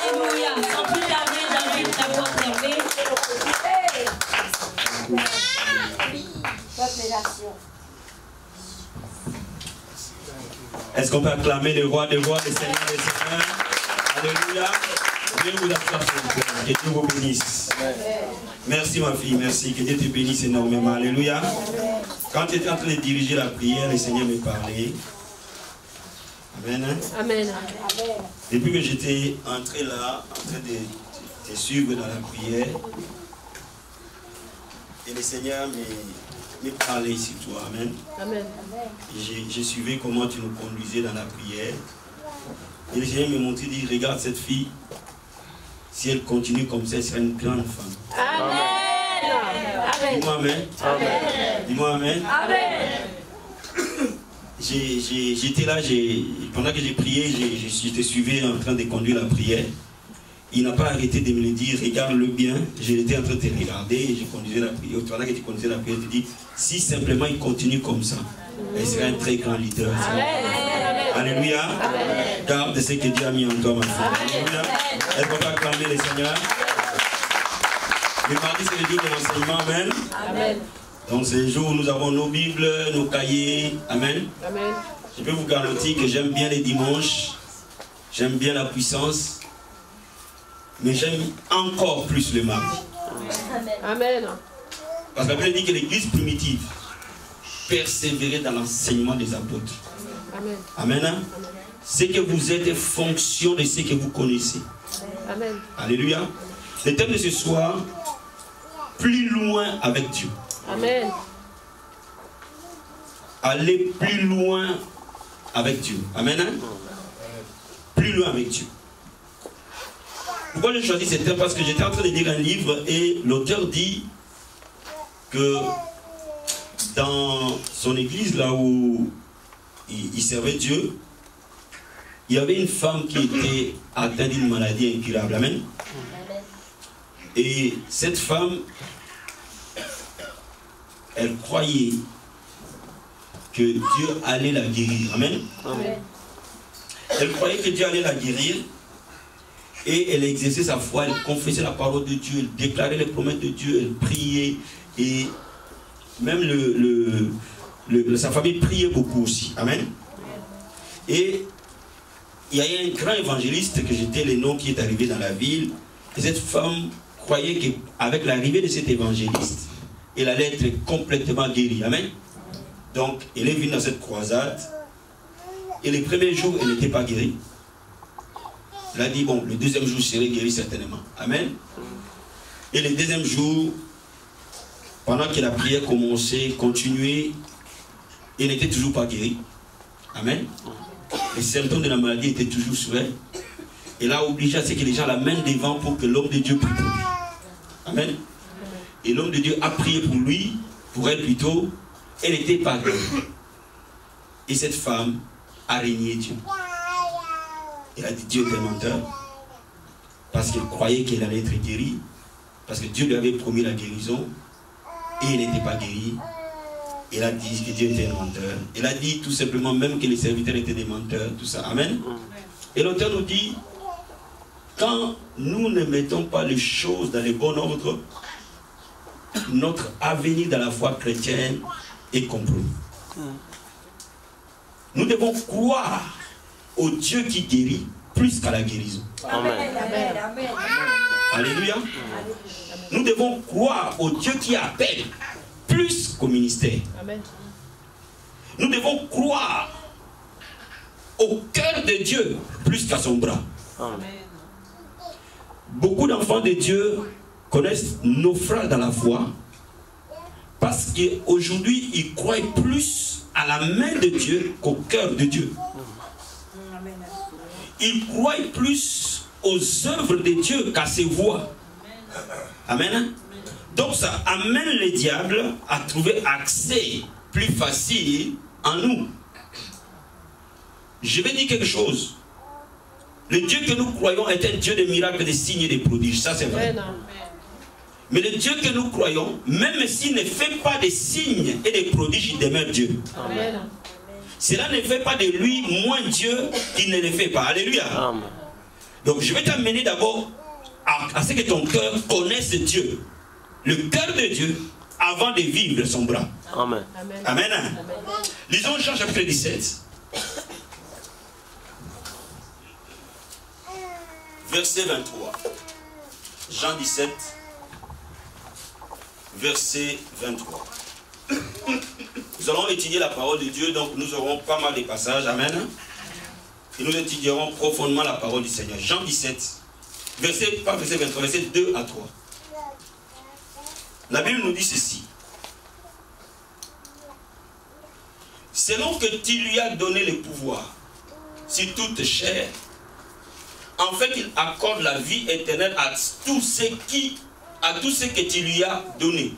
Alléluia. Sans plus tarder, j'invite la voix fermée. Est-ce qu'on peut acclamer le roi des rois, le Seigneur des seigneurs? Alléluia. Dieu vous associe sur le cœur. Que Dieu vous bénisse. Merci ma fille, merci. Que Dieu te bénisse énormément. Alléluia. Quand tu étais en train de diriger la prière, le Seigneur me parlait. Amen. Amen. Depuis que j'étais entré là, en train de suivre dans la prière, et le Seigneur me parlait sur toi. Amen. Amen. Je suivais comment tu nous conduisais dans la prière. Et le Seigneur me montrait, dit, regarde cette fille. Si elle continue comme ça, elle sera une grande femme. Amen. Dis-moi amen. Amen. Dis-moi amen. Amen. J'étais là, pendant que j'ai prié, je te suivais en train de conduire la prière. Il n'a pas arrêté de me le dire, regarde-le bien. J'étais en train de te regarder et je conduisais la prière. Pendant que tu conduisais la prière, tu dis, si simplement il continue comme ça, il sera un très grand leader. Amen. Alléluia. Amen. Garde ce que Dieu a mis en toi, ma fille. Alléluia. Est-ce qu'on va acclamer le Seigneur? Le mardi, c'est le jour de l'enseignement. Amen. Amen. Donc, c'est le jour où nous avons nos Bibles, nos cahiers. Amen. Amen. Je peux vous garantir que j'aime bien les dimanches. J'aime bien la puissance. Mais j'aime encore plus le mardi. Amen. Parce que la Bible dit que l'église primitive persévérait dans l'enseignement des apôtres. Amen. Amen. Amen. Ce que vous êtes est fonction de ce que vous connaissez. Amen. Alléluia. Le thème de ce soir, plus loin avec Dieu. Amen. Aller plus loin avec Dieu. Amen. Plus loin avec Dieu. Pourquoi j'ai choisi ce thème? Parce que j'étais en train de lire un livre et l'auteur dit que dans son église, là où il servait Dieu, il y avait une femme qui était atteinte d'une maladie incurable. Amen. Et cette femme, elle croyait que Dieu allait la guérir. Amen. Amen. Elle croyait que Dieu allait la guérir. Et elle exerçait sa foi, elle confessait la parole de Dieu, elle déclarait les promesses de Dieu, elle priait. Et même sa famille priait beaucoup aussi. Amen. Et il y a eu un grand évangéliste que j'étais le nom qui est arrivé dans la ville. Et cette femme croyait qu'avec l'arrivée de cet évangéliste, elle allait être complètement guérie. Amen. Donc, elle est venue dans cette croisade. Et les premiers jours, elle n'était pas guérie. Elle a dit, bon, le deuxième jour, je serai guéri certainement. Amen. Et le deuxième jour, pendant que la prière commençait, continuait, elle n'était toujours pas guérie. Amen. Les symptômes de la maladie étaient toujours sur elle. Elle a obligé à ce que les gens la mènent devant pour que l'homme de Dieu prie pour lui. Amen. Et l'homme de Dieu a prié pour lui, pour elle plutôt. Elle n'était pas guérie. Et cette femme a régné Dieu. Elle a dit Dieu était menteur. Parce qu'elle croyait qu'elle allait être guérie. Parce que Dieu lui avait promis la guérison. Et elle n'était pas guérie. Elle a dit que Dieu était un menteur. Elle a dit tout simplement même que les serviteurs étaient des menteurs. Tout ça. Amen. Et l'auteur nous dit, quand nous ne mettons pas les choses dans les bons ordres, notre avenir dans la foi chrétienne est compromis. Nous devons croire au Dieu qui guérit plus qu'à la guérison. Amen. Amen. Amen. Alléluia. Nous devons croire au Dieu qui appelle plus qu'au ministère. Amen. Nous devons croire au cœur de Dieu plus qu'à son bras. Amen. Beaucoup d'enfants de Dieu connaissent naufrage dans la foi parce qu'aujourd'hui ils croient plus à la main de Dieu qu'au cœur de Dieu. Ils croient plus aux œuvres de Dieu qu'à ses voies. Amen. Donc ça amène le diable à trouver accès plus facile en nous. Je vais dire quelque chose. Le Dieu que nous croyons est un Dieu de miracles, de signes et de prodiges. Ça c'est vrai. Mais le Dieu que nous croyons, même s'il ne fait pas de signes et de prodiges, il demeure Dieu. Amen. Cela ne fait pas de lui moins Dieu qu'il ne le fait pas. Alléluia. Amen. Donc je vais t'amener d'abord à ce que ton cœur connaisse Dieu. Le cœur de Dieu avant de vivre son bras. Amen. Amen. Amen. Lisons Jean chapitre 17. Verset 23. Jean 17. Verset 23. Nous allons étudier la parole de Dieu, donc nous aurons pas mal de passages. Amen. Et nous étudierons profondément la parole du Seigneur. Jean 17. Pas verset 23, verset 2 à 3. La Bible nous dit ceci. Selon que tu lui as donné le pouvoir sur toute chair, en fait il accorde la vie éternelle à tout ce que tu lui as donné.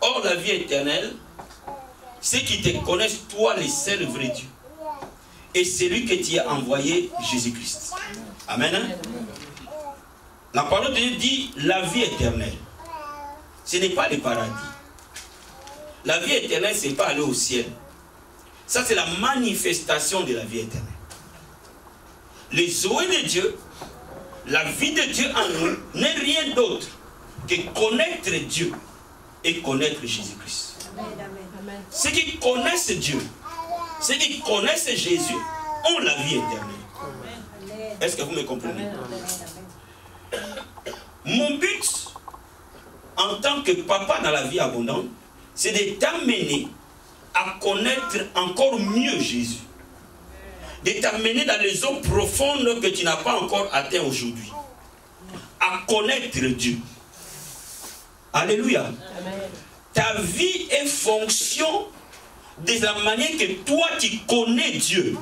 Or la vie éternelle, c'est qu'ils te connaissent toi le seul vrai Dieu. Et celui que tu as envoyé, Jésus-Christ. Amen. La parole de Dieu dit la vie éternelle. Ce n'est pas le paradis. La vie éternelle, ce n'est pas aller au ciel. Ça, c'est la manifestation de la vie éternelle. Les zoé de Dieu, la vie de Dieu en nous, n'est rien d'autre que connaître Dieu et connaître Jésus-Christ. Ceux qui connaissent Dieu, ceux qui connaissent Jésus, ont la vie éternelle. Est-ce que vous me comprenez? Mon but, en tant que papa dans la vie abondante, c'est de t'amener à connaître encore mieux Jésus. De t'amener dans les eaux profondes que tu n'as pas encore atteint aujourd'hui. À connaître Dieu. Alléluia. Amen. Ta vie est fonction de la manière que toi tu connais Dieu.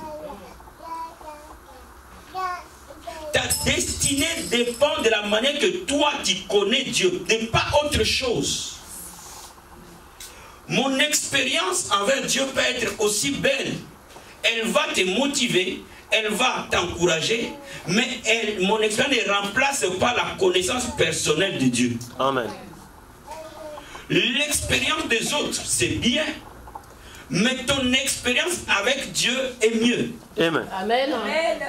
Ta destinée dépend de la manière que toi tu connais Dieu, et pas autre chose. Mon expérience envers Dieu peut être aussi belle. Elle va te motiver, elle va t'encourager, mais mon expérience ne remplace pas la connaissance personnelle de Dieu. Amen. L'expérience des autres, c'est bien, mais ton expérience avec Dieu est mieux. Amen. Amen.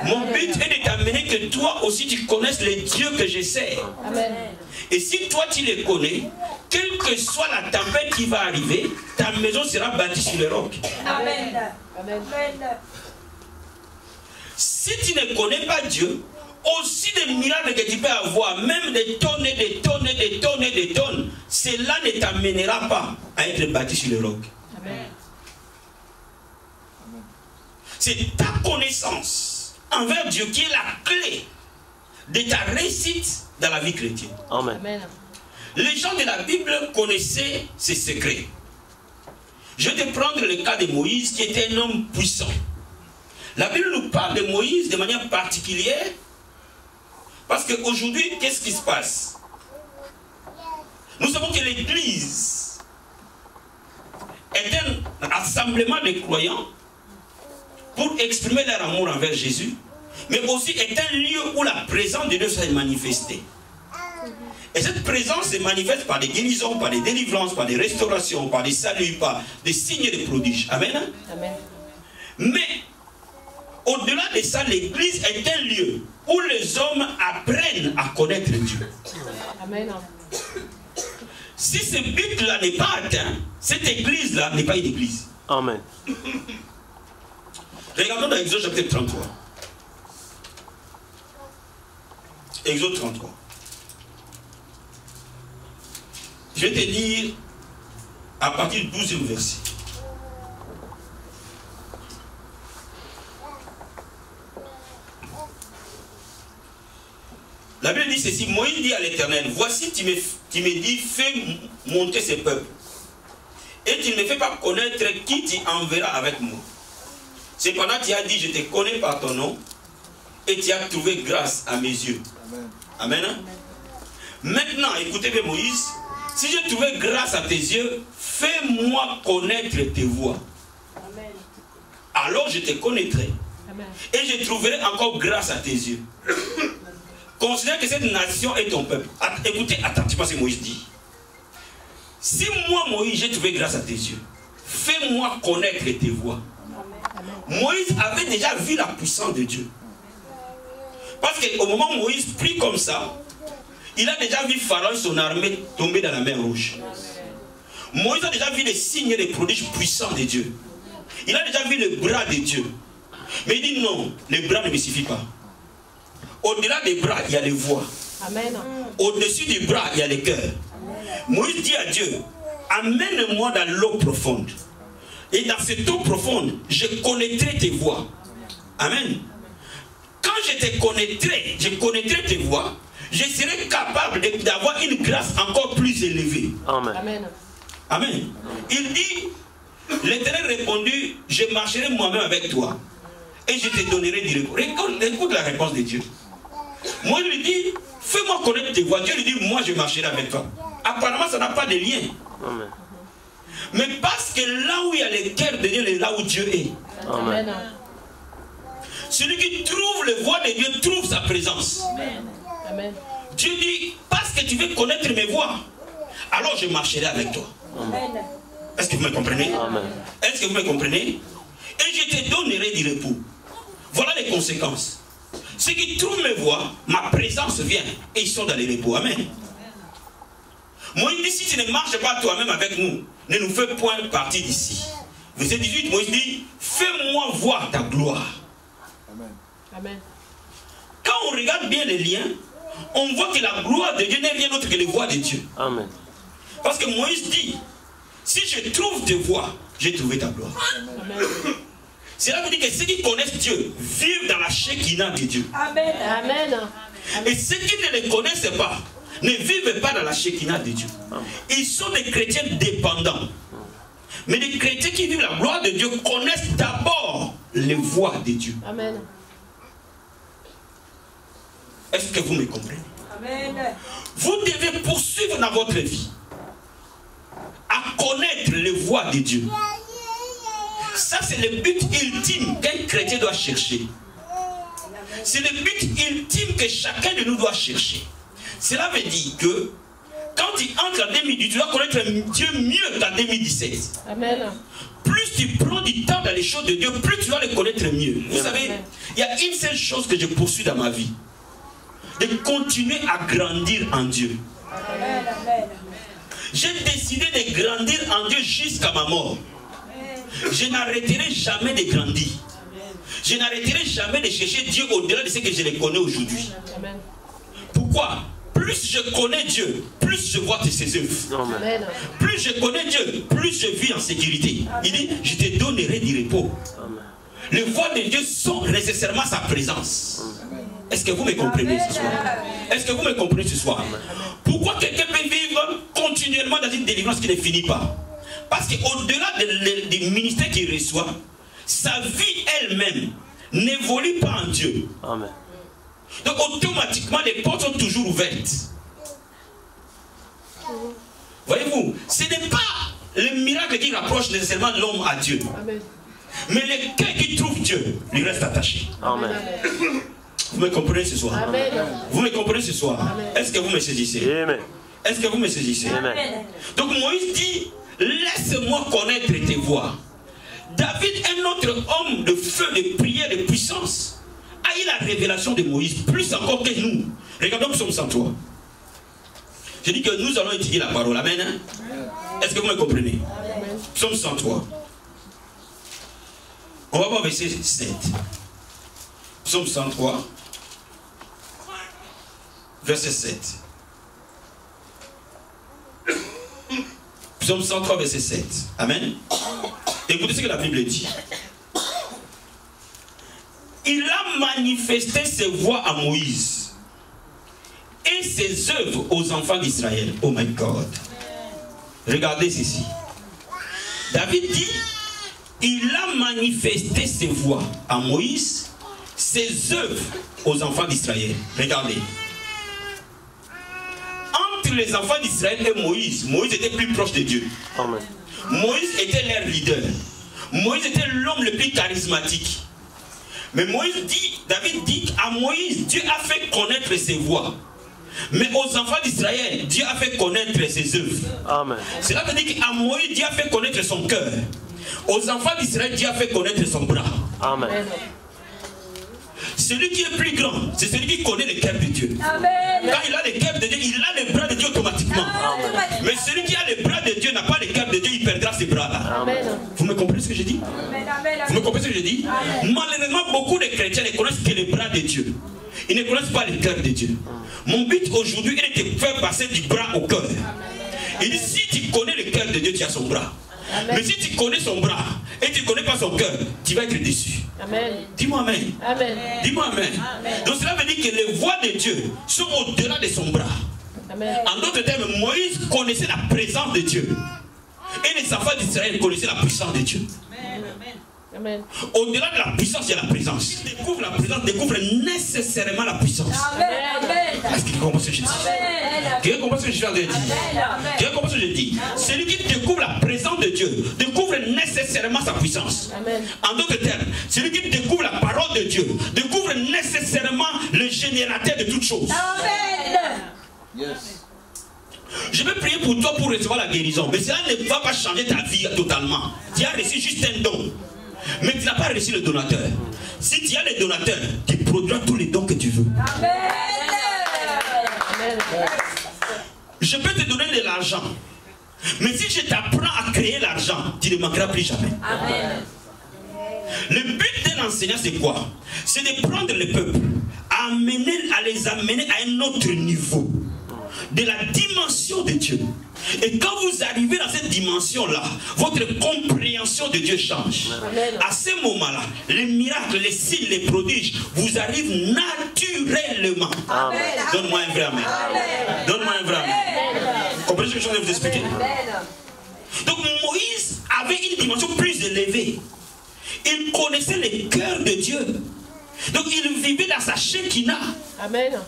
Mon but est de t'amener que toi aussi tu connaisses les dieux que je sers. Amen. Et si toi tu les connais, quelle que soit la tempête qui va arriver, ta maison sera bâtie sur le roc. Amen. Amen. Si tu ne connais pas Dieu, aussi des miracles que tu peux avoir, même des tonnes et des tonnes et des tonnes et des tonnes, cela ne t'amènera pas à être bâti sur le roc. Amen. C'est ta connaissance envers Dieu qui est la clé de ta réussite dans la vie chrétienne. Amen. Amen. Les gens de la Bible connaissaient ces secrets. Je vais te prendre le cas de Moïse qui était un homme puissant. La Bible nous parle de Moïse de manière particulière parce qu'aujourd'hui, qu'est-ce qui se passe? Nous savons que l'Église est un rassemblement de croyants pour exprimer leur amour envers Jésus, mais aussi est un lieu où la présence de Dieu s'est manifestée. Et cette présence se manifeste par des guérisons, par des délivrances, par des restaurations, par des saluts, par des signes et des prodiges. Amen. Amen. Mais au-delà de ça, l'Église est un lieu où les hommes apprennent à connaître Dieu. Amen. Si ce but-là n'est pas atteint, cette Église-là n'est pas une Église. Amen. Regardons dans Exode chapitre 33. Exode 33. Je vais te lire à partir du 12e verset. La Bible dit ceci, Moïse dit à l'Éternel, voici tu me dis, fais monter ce peuple. Et tu ne me fais pas connaître qui tu enverras avec moi. Cependant tu as dit, je te connais par ton nom, et tu as trouvé grâce à mes yeux. Amen. Amen. Maintenant, écoutez bien Moïse, si j'ai trouvé grâce à tes yeux, fais-moi connaître tes voies. Amen. Alors je te connaîtrai. Amen. Et je trouverai encore grâce à tes yeux. Considère que cette nation est ton peuple. Écoutez attentivement ce que Moïse dit. Si moi, Moïse, j'ai trouvé grâce à tes yeux, fais-moi connaître tes voies. Amen. Moïse avait déjà vu la puissance de Dieu. Parce qu'au moment où Moïse prie comme ça, il a déjà vu Pharaon et son armée tomber dans la mer Rouge. Moïse a déjà vu les signes et les prodiges puissants de Dieu. Il a déjà vu le bras de Dieu. Mais il dit non, les bras ne me suffisent pas. Au-delà des bras, il y a les voix. Amen. Au-dessus du bras, il y a les cœurs. Moïse dit à Dieu, amène-moi dans l'eau profonde. Et dans cette eau profonde, je connaîtrai tes voix. Amen. Quand je connaîtrai tes voix, je serai capable d'avoir une grâce encore plus élevée. Amen. Amen. Amen. Il dit, l'Éternel répondit, je marcherai moi-même avec toi. Et je te donnerai du repos. Écoute la réponse de Dieu. Moi, je lui dis, fais-moi connaître tes voix. Dieu lui dit, moi, je marcherai avec toi. Apparemment, ça n'a pas de lien. Amen. Mais parce que là où il y a le cœur de Dieu, c'est là où Dieu est. Amen. Celui qui trouve les voix de Dieu trouve sa présence. Amen. Dieu dit, parce que tu veux connaître mes voix, alors je marcherai avec toi. Est-ce que vous me comprenez? Est-ce que vous me comprenez? Et je te donnerai du repos. Voilà les conséquences. Ceux qui trouvent mes voix, ma présence vient et ils sont dans les repos. Amen. Moïse dit, si tu ne marches pas toi-même avec nous, ne nous fais point partie d'ici. Verset 18, Moïse dit, fais-moi voir ta gloire. Amen. Quand on regarde bien les liens, on voit que la gloire de Dieu n'est rien d'autre que les voix de Dieu. Amen. Parce que Moïse dit, si je trouve tes voix, j'ai trouvé ta gloire. Amen. Cela veut dire que ceux qui connaissent Dieu vivent dans la Shekinah de Dieu. Amen. Amen. Et ceux qui ne les connaissent pas ne vivent pas dans la Shekinah de Dieu. Ils sont des chrétiens dépendants. Mais les chrétiens qui vivent la gloire de Dieu connaissent d'abord les voix de Dieu. Amen. Est-ce que vous me comprenez? Amen. Vous devez poursuivre dans votre vie à connaître les voix de Dieu. Ça, c'est le but ultime qu'un chrétien doit chercher. C'est le but ultime que chacun de nous doit chercher. Cela veut dire que quand tu entres en 2018, tu dois connaître Dieu mieux qu'en 2017. Amen. Plus tu prends du temps dans les choses de Dieu, plus tu vas les connaître mieux. Vous savez, il y a une seule chose que je poursuis dans ma vie. De continuer à grandir en Dieu. Amen. J'ai décidé de grandir en Dieu jusqu'à ma mort. Je n'arrêterai jamais de grandir. Je n'arrêterai jamais de chercher Dieu au-delà de ce que je les connais aujourd'hui. Pourquoi? Plus je connais Dieu, plus je vois ses œuvres. Amen. Plus je connais Dieu, plus je vis en sécurité. Il dit, je te donnerai du repos. Les voix de Dieu sont nécessairement sa présence. Est-ce que vous me comprenez ce soir? Est-ce que vous me comprenez ce soir? Pourquoi quelqu'un peut vivre continuellement dans une délivrance qui ne finit pas? Parce qu'au-delà du ministère qu'il reçoit, sa vie elle-même n'évolue pas en Dieu. Amen. Donc automatiquement les portes sont toujours ouvertes. Voyez-vous, ce n'est pas le miracle qui rapproche nécessairement l'homme à Dieu. Amen. Mais le cœur qui trouve Dieu lui reste attaché. Amen. Vous me comprenez ce soir? Amen. Vous me comprenez ce soir? Est-ce que vous me saisissez? Amen. Est-ce que vous me saisissez? Amen. Donc Moïse dit, laisse-moi connaître tes voix. David, un autre homme de feu, de prière, de puissance, a eu la révélation de Moïse, plus encore que nous. Regardons Psaume 103. Je dis que nous allons étudier la parole. Amen. Est-ce que vous me comprenez? Amen. Psaume 103. On va voir verset 7. Psaume 103. Verset 7. Psaume 103, verset 7. Amen. Écoutez ce que la Bible dit. Il a manifesté ses voix à Moïse et ses œuvres aux enfants d'Israël. Oh my God. Regardez ceci. David dit, il a manifesté ses voix à Moïse, ses œuvres aux enfants d'Israël. Regardez. Entre les enfants d'Israël et Moïse, Moïse était plus proche de Dieu. Amen. Moïse était leur leader. Moïse était l'homme le plus charismatique. Mais David dit à Moïse, Dieu a fait connaître ses voix. Mais aux enfants d'Israël, Dieu a fait connaître ses œuvres. Amen. Cela veut dire qu'à Moïse, Dieu a fait connaître son cœur. Aux enfants d'Israël, Dieu a fait connaître son bras. Amen. celui qui est plus grand, c'est celui qui connaît le cœur de Dieu. Amen. Quand il a le cœur de Dieu, il a les bras de Dieu automatiquement. Amen. Mais celui qui a les bras de Dieu n'a pas le cœur de Dieu, il perdra ses bras-là. Amen. Vous me comprenez ce que je dis? Vous me comprenez ce que je dis? Malheureusement, beaucoup de chrétiens ne connaissent que les bras de Dieu. Ils ne connaissent pas le cœur de Dieu. Mon but aujourd'hui est de te faire passer du bras au cœur. Il dit, si tu connais le cœur de Dieu, tu as son bras. Amen. Mais si tu connais son bras et tu ne connais pas son cœur, tu vas être déçu. Amen. Dis-moi amen. Amen. Dis-moi amen. Donc cela veut dire que les voies de Dieu sont au-delà de son bras. Amen. En d'autres termes, Moïse connaissait la présence de Dieu. Et les enfants d'Israël connaissaient la puissance de Dieu. Amen. Au-delà de la puissance, il y a la présence. Découvre la présence, découvre nécessairement la puissance. Est-ce qu'il comprend ce que je dis? Quelqu'un comprend ce que je suis en train de dire? Quelqu'un comprend ce que je dis? Celui qui découvre la présence de Dieu découvre nécessairement sa puissance. Amen. En d'autres termes, celui qui découvre la parole de Dieu découvre nécessairement le générateur de toutes choses. Je vais prier pour toi pour recevoir la guérison, mais cela ne va pas changer ta vie totalement. Tu as reçu juste un don, mais tu n'as pas reçu le donateur. Si tu as le donateur, tu produiras tous les dons que tu veux. Amen. Je peux te donner de l'argent, mais si je t'apprends à créer l'argent, tu ne manqueras plus jamais. Amen. Le but d'un enseignant, c'est quoi? C'est de prendre le peuple, à les amener à un autre niveau de la dimension de Dieu. Et quand vous arrivez dans cette dimension-là, votre compréhension de Dieu change. Amen. À ce moment-là, les miracles, les signes, les prodiges vous arrivent naturellement. Amen. Donne-moi un vrai amen. Donne-moi un vrai amen. Comprenez ce que je viens de vous expliquer? Donc Moïse avait une dimension plus élevée. Il connaissait le cœur de Dieu. Donc il vivait dans sa Shekinah. Amen.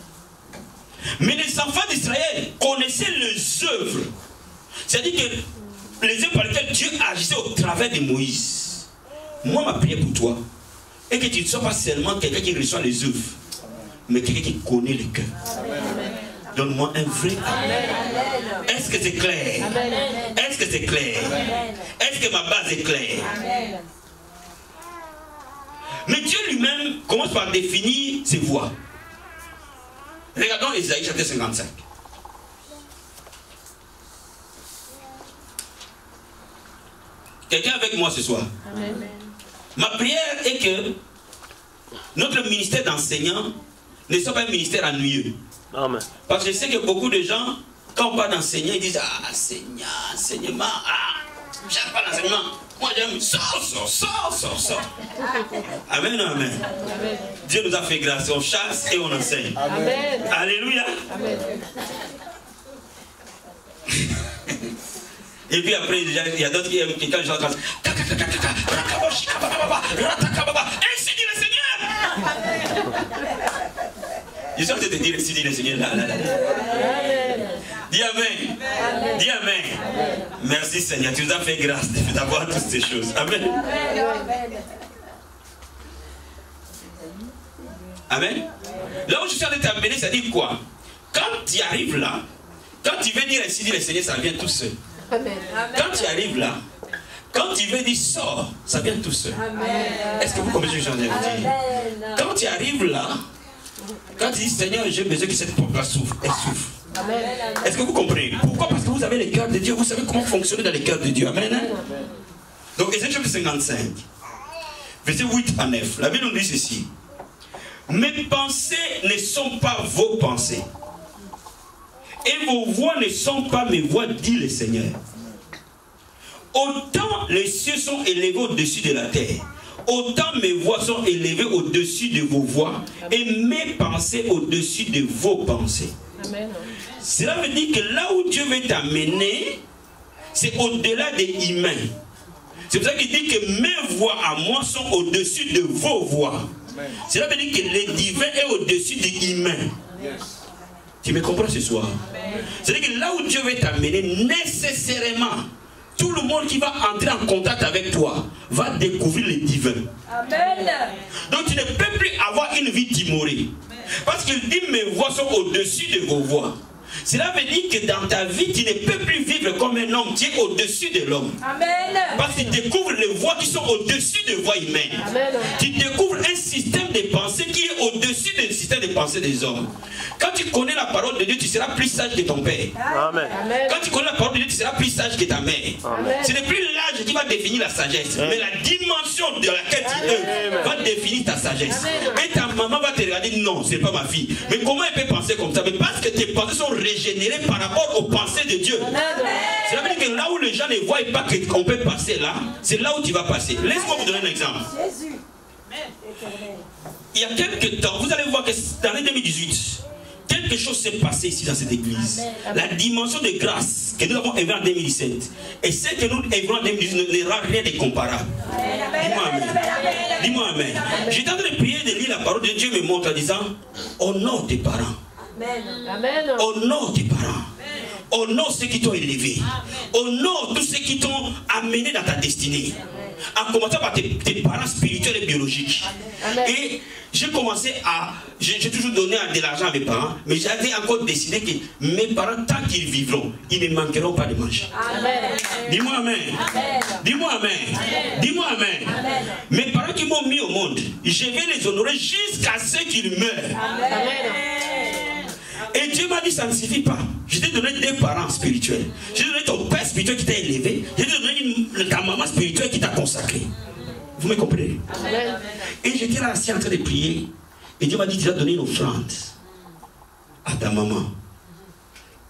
Mais les enfants d'Israël connaissaient les œuvres. C'est-à-dire que les œuvres par lesquelles Dieu agissait au travers de Moïse. Moi, ma prière pour toi est que tu ne sois pas seulement quelqu'un qui reçoit les œuvres, mais quelqu'un qui connaît le cœur. Donne-moi un vrai amen. Est-ce que c'est clair? Est-ce que c'est clair? Est-ce que ma base est claire? Mais Dieu lui-même commence par définir ses voies. Regardons Ésaïe chapitre 55. Quelqu'un avec moi ce soir? Amen. Ma prière est que notre ministère d'enseignant ne soit pas un ministère ennuyeux. Amen. Parce que je sais que beaucoup de gens, quand on parle d'enseignant, ils disent, ah, enseignement, j'aime pas l'enseignement. Moi j'aime, sors. Amen, amen. Amen. Dieu nous a fait grâce, on chasse et on enseigne. Amen. Alléluia. Amen. Et puis après, il y a d'autres qui aiment quand les gens entendent, ainsi dit le Seigneur. Je suis en train de te dire, ainsi dit le Seigneur, là. Amen. Dis amen. Dis amen. Merci Seigneur, tu nous as fait grâce d'avoir toutes ces choses. Amen. Amen. Là où je suis en train de t'amener, ça dit quoi? Quand tu arrives là, quand tu veux dire ainsi dit le Seigneur, ça vient tout seul. Amen. Quand tu arrives là, quand tu veux dire sors, ça vient tout seul. Est-ce que vous comprenez ce que j'ai envie de dire? Quand tu arrives là, quand tu dis Seigneur, j'ai besoin que cette porte-là s'ouvre, elle s'ouvre. Amen. Est-ce que vous comprenez? Pourquoi? Parce que vous avez le cœur de Dieu, vous savez comment fonctionner dans le cœur de Dieu. Amen. Donc, Ésaïe chapitre 55, verset 8 à 9, la Bible nous dit ceci. Mes pensées ne sont pas vos pensées, et vos voix ne sont pas mes voix, dit le Seigneur. Autant les cieux sont élevés au-dessus de la terre, autant mes voix sont élevées au-dessus de vos voix, et mes pensées au-dessus de vos pensées. Amen. Cela veut dire que là où Dieu veut t'amener, c'est au-delà des humains. C'est pour ça qu'il dit que mes voix à moi sont au-dessus de vos voix. Cela veut dire que le divin est au-dessus des humains. Tu me comprends ce soir? C'est-à-dire que là où Dieu veut t'amener, nécessairement, tout le monde qui va entrer en contact avec toi va découvrir le divin. Amen. Donc tu ne peux plus avoir une vie timorée. Parce qu'il dit mes voix sont au-dessus de vos voix. Cela veut dire que dans ta vie, tu ne peux plus vivre comme un homme qui est au-dessus de l'homme. Amen. Parce que tu découvres les voix qui sont au-dessus des voix humaines. Amen. Tu découvres un système de pensée qui est pensées des hommes. Quand tu connais la parole de Dieu, tu seras plus sage que ton père. Amen. Quand tu connais la parole de Dieu, tu seras plus sage que ta mère. Amen. Ce n'est plus l'âge qui va définir la sagesse, mais la dimension de laquelle tu œuvres va définir ta sagesse. Et ta maman va te regarder, non, ce n'est pas ma fille. Mais comment elle peut penser comme ça? Mais parce que tes pensées sont régénérées par rapport aux pensées de Dieu. Cela veut dire que là où les gens ne voient pas qu'on peut passer là, c'est là où tu vas passer. Laisse-moi vous donner un exemple. Il y a quelques temps, vous allez voir que dans l'année 2018, quelque chose s'est passé ici dans cette église. La dimension de grâce que nous avons élevée en 2017 et celle que nous élevons en 2018 n'aura rien de comparable. Dis-moi amen. Dis-moi amen. J'étais en train de prier, de lire la parole de Dieu me montre en disant, honore tes parents. Honore tes parents. Honore ceux qui t'ont élevé. Honore tous ceux qui t'ont amené dans ta destinée. En commençant par tes parents spirituels et biologiques. Et j'ai commencé à... J'ai toujours donné de l'argent à mes parents, mais j'avais encore décidé que mes parents, tant qu'ils vivront, ils ne manqueront pas de manger. Dis-moi amen. Dis-moi amen. Dis-moi amen. Mes parents qui m'ont mis au monde, je vais les honorer jusqu'à ce qu'ils meurent. Et Dieu m'a dit, ça ne suffit pas. Je t'ai donné des parents spirituels. Je t'ai donné ton père spirituel qui t'a élevé. Je t'ai donné ta maman spirituelle qui t'a consacré. Vous me comprenez? Et j'étais là assis en train de prier. Et Dieu m'a dit, tu dois donner une offrande à ta maman.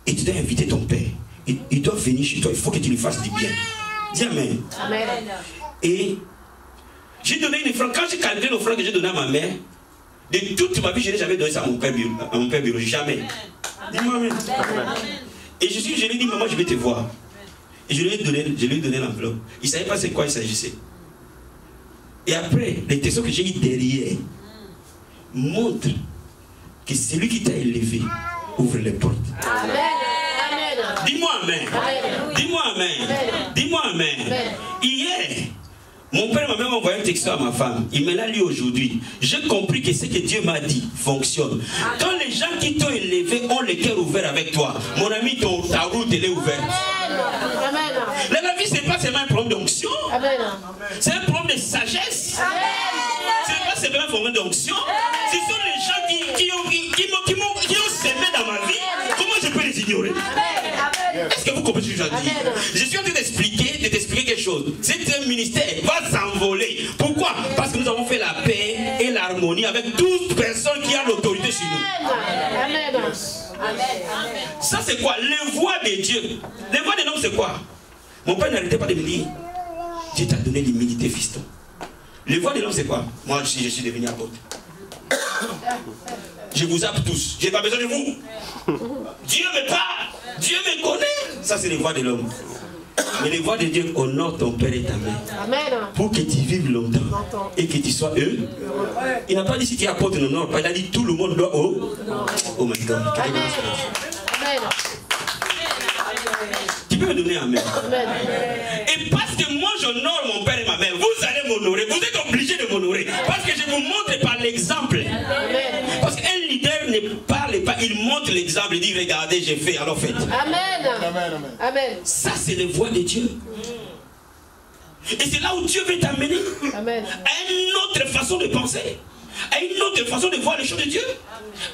Et tu dois inviter ton père. Il doit venir chez toi. Il faut que tu lui fasses du bien. Dis amen. Et j'ai donné une offrande. Quand j'ai calculé l'offrande que j'ai donnée à ma mère, de toute ma vie, je n'ai jamais donné ça à mon père biologique. Jamais. Dis-moi amen. Et je lui ai dit, maman, je vais te voir. Et je lui ai donné l'enveloppe. Il ne savait pas c'est quoi il s'agissait. Et après, les textos que j'ai eu derrière montrent que celui qui t'a élevé ouvre les portes. Dis-moi amen. Dis-moi amen. Dis-moi amen. Hier, mon père m'a même envoyé un texto à ma femme. Il me l'a lu aujourd'hui. J'ai compris que ce que Dieu m'a dit fonctionne. Quand les gens qui t'ont élevé ont le cœur ouvert avec toi, mon ami, ta route elle est ouverte. La vie, ce n'est pas seulement un problème d'onction. C'est un problème de sagesse. Ce n'est pas seulement un problème d'onction. Ce sont les gens qui ont semé dans ma vie. Comment je peux les ignorer? Est-ce que vous comprenez ce que je dis? Je suis en train de t'expliquer quelque chose. C'est un ministère va s'envoler. Pourquoi? Parce que nous avons fait la paix et l'harmonie avec toute personne qui a l'autorité sur nous. Ça c'est quoi? Les voix de Dieu. Les voix de l'homme c'est quoi? Mon père n'arrêtait pas de me dire, Dieu t'a donné l'humilité, fiston. Les voix de l'homme c'est quoi? Moi je suis devenu apôtre. Je vous zappe tous. Je n'ai pas besoin de vous. Dieu me parle. Dieu me connaît. Ça c'est les voix de l'homme. Mais les voix de Dieu honorent ton père et ta mère. Pour que tu vives longtemps et que tu sois heureux. Il n'a pas dit si tu es apôtre, non, pas. Il a dit tout le monde doit oh my God. Tu peux me donner amen. Et parce que moi j'honore mon père et ma mère, vous allez m'honorer. Vous êtes obligés de m'honorer. Parce que je vous montre par l'exemple. Parce qu'un leader ne parle pas, il montre l'exemple. Il dit regardez, j'ai fait, alors faites. Amen. Ça c'est les voix de Dieu. Et c'est là où Dieu veut t'amener à une autre façon de penser, à une autre façon de voir les choses de Dieu,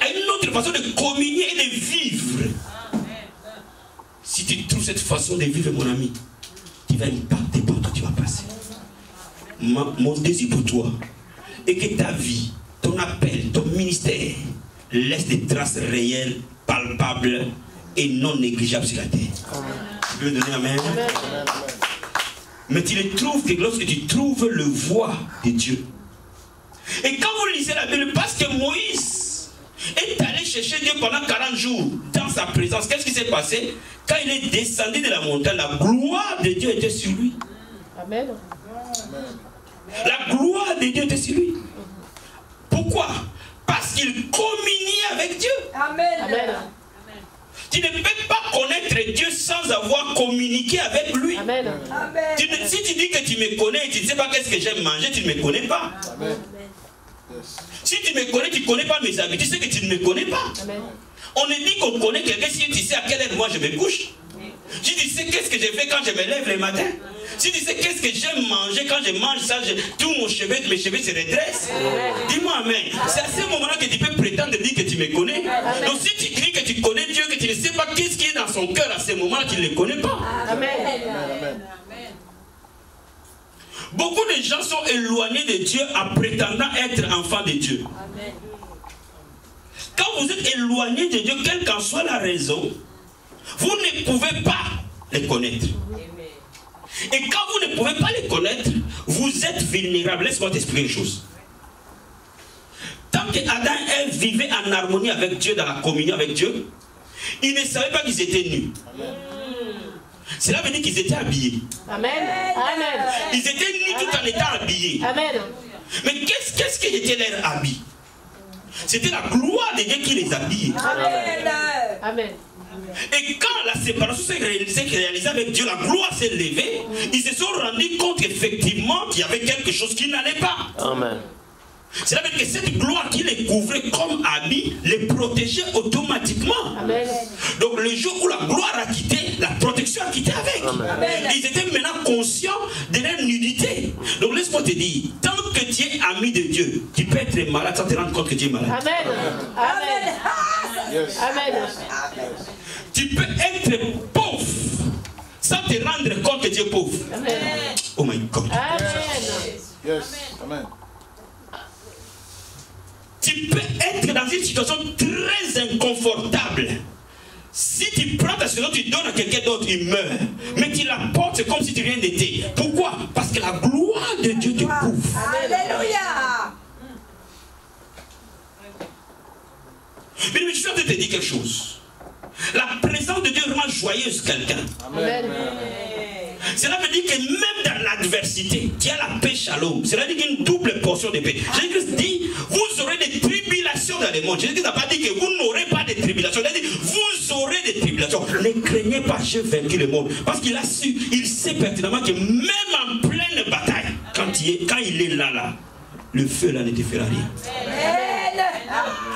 à une autre façon de communier et de vivre. Si tu trouves cette façon de vivre, mon ami, tu vas impacter partout où tu vas passer. Mon désir pour toi est que ta vie, ton appel, ton ministère laisse des traces réelles, palpables et non négligeables sur la terre. Tu peux me donner amen? Mais tu le trouves que lorsque tu trouves le voix de Dieu. Et quand vous lisez la Bible, parce que Moïse est allé chercher Dieu pendant 40 jours dans sa présence, qu'est-ce qui s'est passé? Quand il est descendu de la montagne, la gloire de Dieu était sur lui. Amen. La gloire de Dieu était sur lui. Pourquoi? Parce qu'il communiait avec Dieu. Amen. Tu ne peux pas connaître Dieu sans avoir communiqué avec lui. Amen. Si tu dis que tu me connais et tu ne sais pas qu'est-ce que j'aime manger, tu ne me connais pas. Amen. Si tu me connais, tu ne connais pas mes habitudes, tu sais que tu ne me connais pas. Amen. On ne dit qu'on connaît quelqu'un si tu sais à quelle heure moi je me couche. Si tu sais qu'est-ce que je fais quand je me lève le matin. Si tu sais qu'est-ce que j'aime manger quand je mange ça, tout mes cheveux se redressent. Dis-moi amen. C'est à ce moment-là que tu peux prétendre dire que tu me connais. Amen. Donc si tu dis que tu connais Dieu, que tu ne sais pas qu'est-ce qui est dans son cœur à ce moment-là, tu ne le connais pas. Amen. Amen. Beaucoup de gens sont éloignés de Dieu en prétendant être enfants de Dieu. Amen. Quand vous êtes éloigné de Dieu, quelle qu'en soit la raison, vous ne pouvez pas les connaître. Et quand vous ne pouvez pas les connaître, vous êtes vulnérable. Laisse-moi t'expliquer une chose. Tant qu'Adam et Ève vivaient en harmonie avec Dieu, dans la communion avec Dieu, ils ne savaient pas qu'ils étaient nus. Cela veut dire qu'ils étaient habillés. Amen. Amen. Ils étaient nus tout en étant habillés. Amen. Mais qu'est-ce qui était leur habit? C'était la gloire de Dieu qui les habillait. Amen. Amen. Et quand la séparation s'est réalisée avec Dieu, la gloire s'est levée, ils se sont rendus compte effectivement qu'il y avait quelque chose qui n'allait pas. Amen. C'est là que cette gloire qui les couvrait comme habit les protégeait automatiquement. Amen. Donc le jour où la gloire a quitté, la protection a quitté avec. Amen. Ils étaient maintenant conscients de leur nudité. Donc laisse-moi te dire, tant que tu es ami de Dieu, tu peux être malade sans te rendre compte que tu es malade. Amen. Amen. Yes. Amen. Tu peux être pauvre sans te rendre compte que tu es pauvre. Amen. Oh my God. Amen. Yes. Amen. Tu peux être dans une situation très inconfortable. Si tu prends ta situation, tu donnes à quelqu'un d'autre, il meurt. Mais tu la portes, c'est comme si tu rien n'étais. Pourquoi? Parce que la gloire de Dieu te couvre. Alléluia. Mais je suis en train de te dire quelque chose. La présence de Dieu rend joyeuse quelqu'un. Amen. Cela veut dire que même dans l'adversité, tu as la paix shalom. Cela veut dire qu'il y a une double portion de paix. Jésus dit, vous aurez des tribulations dans le monde. Jésus n'a pas dit que vous n'aurez pas de tribulations. Il a dit, vous aurez des tribulations. Ne craignez pas, j'ai vaincu le monde. Parce qu'il a su, il sait pertinemment que même en pleine bataille, quand il est là, le feu là ne te fera rien.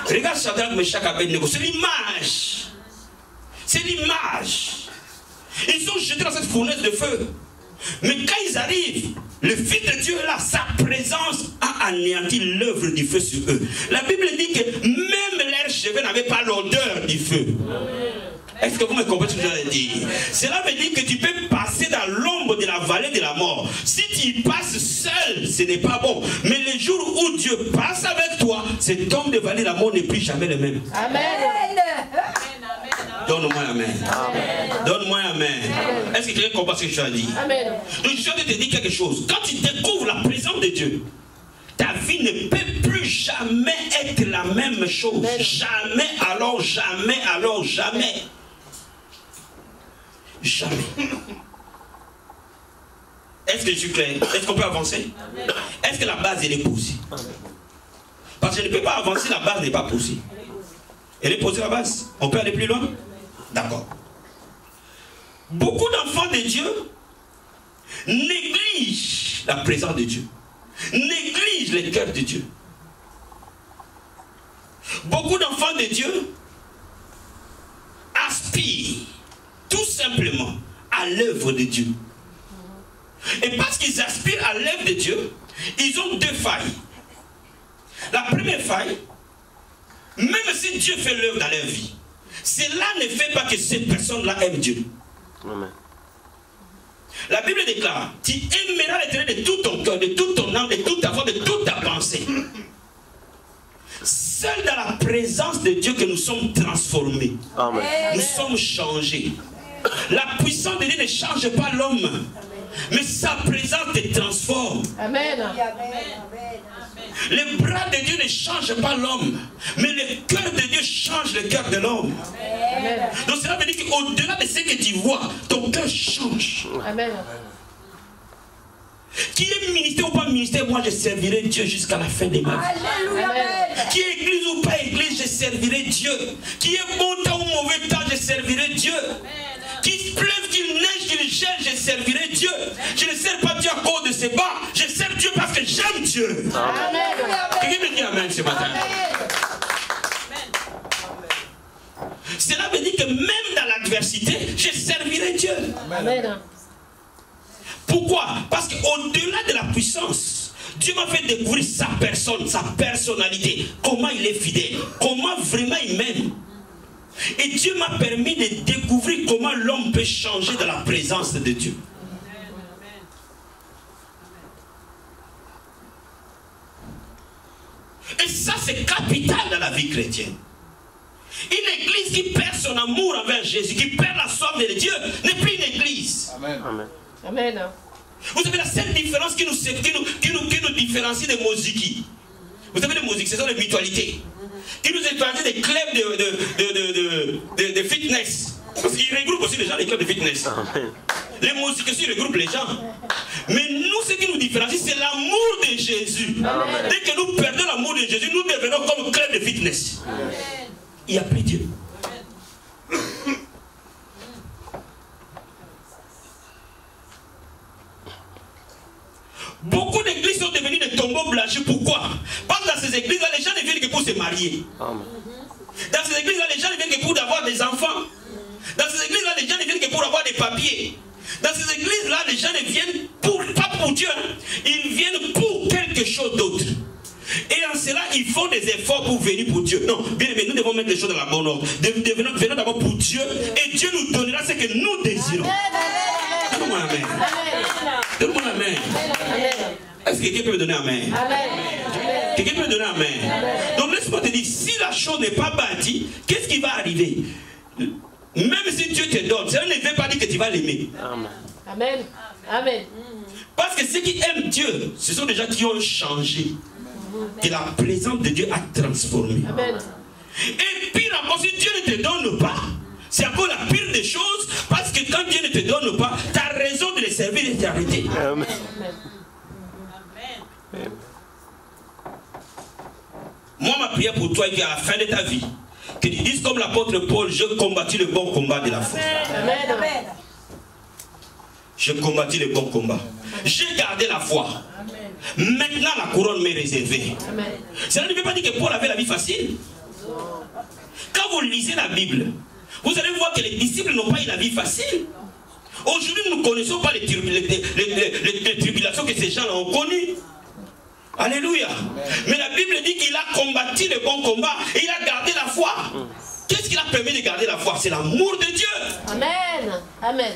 Regarde Shadrach, Meshach, Abednego, c'est l'image. C'est l'image. Ils sont jetés dans cette fournaise de feu. Mais quand ils arrivent, le Fils de Dieu là, sa présence a anéanti l'œuvre du feu sur eux. La Bible dit que même leurs cheveux n'avaient pas l'odeur du feu. Est-ce que vous me comprenez ce que je veux dire? Cela veut dire que tu peux passer dans l'ombre de la vallée de la mort. Si tu y passes seul, ce n'est pas bon. Mais le jour où Dieu passe avec toi, cet homme de vallée de la mort n'est plus jamais le même. Amen. Donne-moi amen. Donne-moi amen. Est-ce que quelqu'un comprend ce que je veux dire? Amen. Donc je suis en train de te dire quelque chose. Quand tu découvres la présence de Dieu, ta vie ne peut plus jamais être la même chose. Amen. Jamais, alors jamais, alors jamais. Jamais. Est-ce que je suis clair? Est-ce qu'on peut avancer? Est-ce que la base elle est posée? Parce que je ne peux pas avancer, la base n'est pas posée. Elle est posée la base. On peut aller plus loin? D'accord. Beaucoup d'enfants de Dieu négligent la présence de Dieu. Négligent le cœur de Dieu. Beaucoup d'enfants de Dieu aspirent tout simplement à l'œuvre de Dieu. Et parce qu'ils aspirent à l'œuvre de Dieu, ils ont deux failles. La première faille, même si Dieu fait l'œuvre dans leur vie, cela ne fait pas que cette personne-là aime Dieu. Amen. La Bible déclare, tu aimeras l'Éternel de tout ton cœur, de toute ton âme, de toute ta foi, de toute ta pensée. Seul dans la présence de Dieu que nous sommes transformés. Amen. Nous sommes changés. La puissance de Dieu ne change pas l'homme, mais sa présence te transforme. Amen. Les bras de Dieu ne changent pas l'homme, mais le cœur de Dieu change le cœur de l'homme. Donc cela veut dire qu'au-delà de ce que tu vois, ton cœur change. Amen. Qui est ministère ou pas ministère, moi je servirai Dieu jusqu'à la fin de ma vie. Amen. Qui est église ou pas église, je servirai Dieu. Qui est bon temps ou mauvais temps, je servirai Dieu. Qu'il pleuve, qu'il neige, qu'il gèle, je servirai Dieu. Je ne sers pas Dieu à cause de ses bas. Je sers Dieu parce que j'aime Dieu. Amen. Quelqu'un me dit amen ce matin. Cela veut dire que même dans l'adversité, je servirai Dieu. Amen. Pourquoi? Parce qu'au-delà de la puissance, Dieu m'a fait découvrir sa personne, sa personnalité, comment il est fidèle, comment vraiment il m'aime. Et Dieu m'a permis de découvrir comment l'homme peut changer dans la présence de Dieu. Et ça, c'est capital dans la vie chrétienne. Une église qui perd son amour envers Jésus, qui perd la soif de Dieu, n'est plus une église. Amen. Amen. Amen. Vous savez, la seule différence qui nous différencie des Moziki. Vous savez, les Moziki, ce sont les mutualités. Qui nous différencient des clubs de fitness. Parce qu'ils regroupent aussi les gens, les clubs de fitness. Amen. Les Moziki aussi regroupent les gens. Mais nous, ce qui nous différencie, c'est l'amour de Jésus. Amen. Dès que nous perdons l'amour de Jésus, nous devenons comme club de fitness. Amen. Il n'y a plus Dieu. Beaucoup d'églises sont devenues des tombeaux blanchis. Pourquoi? Parce que dans ces églises-là, les gens ne viennent que pour se marier. Amen. Dans ces églises-là, les gens ne viennent que pour avoir des enfants. Dans ces églises-là, les gens ne viennent que pour avoir des papiers. Dans ces églises-là, les gens ne viennent pas pour Dieu. Ils viennent pour quelque chose d'autre. Et en cela, ils font des efforts pour venir pour Dieu. Non, bien aimé, nous devons mettre les choses dans la bonne ordre. Venons d'abord pour Dieu et Dieu nous donnera ce que nous désirons. Donne-moi amen. Donne-moi amen. Est-ce que quelqu'un peut me donner amen? Quelqu'un peut me donner amen? Donc laisse-moi te dire, si la chose n'est pas bâtie, qu'est-ce qui va arriver? Même si Dieu te donne, ça ne veut pas dire que tu vas l'aimer. Amen. Amen. Parce que ceux qui aiment Dieu, ce sont des gens qui ont changé. Que la présence de Dieu a transformé. Amen. Et pire encore, si Dieu ne te donne pas, c'est encore la pire des choses, parce que quand Dieu ne te donne pas, tu as raison de le servir et de t'arrêter. Amen. Amen. Moi, ma prière pour toi est qu'à la fin de ta vie, que tu dises comme l'apôtre Paul, je combattis le bon combat de la foi. Amen. Amen. Je combattis le bon combat. J'ai gardé la foi. Amen. Maintenant la couronne m'est réservée. Amen. Cela ne veut pas dire que Paul avait la vie facile. Quand vous lisez la Bible, vous allez voir que les disciples n'ont pas eu la vie facile. Aujourd'hui, nous ne connaissons pas les tribulations que ces gens ont connues. Alléluia. Mais la Bible dit qu'il a combattu le bon combat et il a gardé la foi. Qu'est-ce qui l'a permis de garder la foi? C'est l'amour de Dieu. Amen. Amen.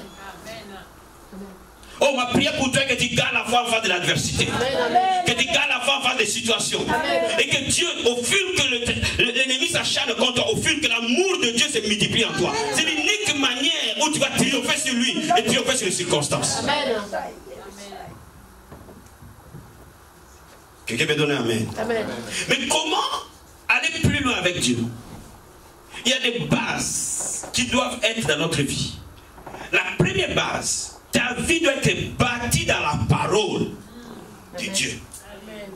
Oh, ma prière pour toi est que tu gardes la foi en face de l'adversité. Que tu gardes la foi en face des situations. Amen. Et que Dieu, au fil que l'ennemi s'acharne contre toi, au fil que l'amour de Dieu se multiplie en toi. C'est l'unique manière où tu vas triompher sur lui et triompher sur les circonstances. Amen. Quelqu'un peut donner amen. Amen. Mais comment aller plus loin avec Dieu? Il y a des bases qui doivent être dans notre vie. La première base, ta vie doit être bâtie dans la parole de Dieu. Amen.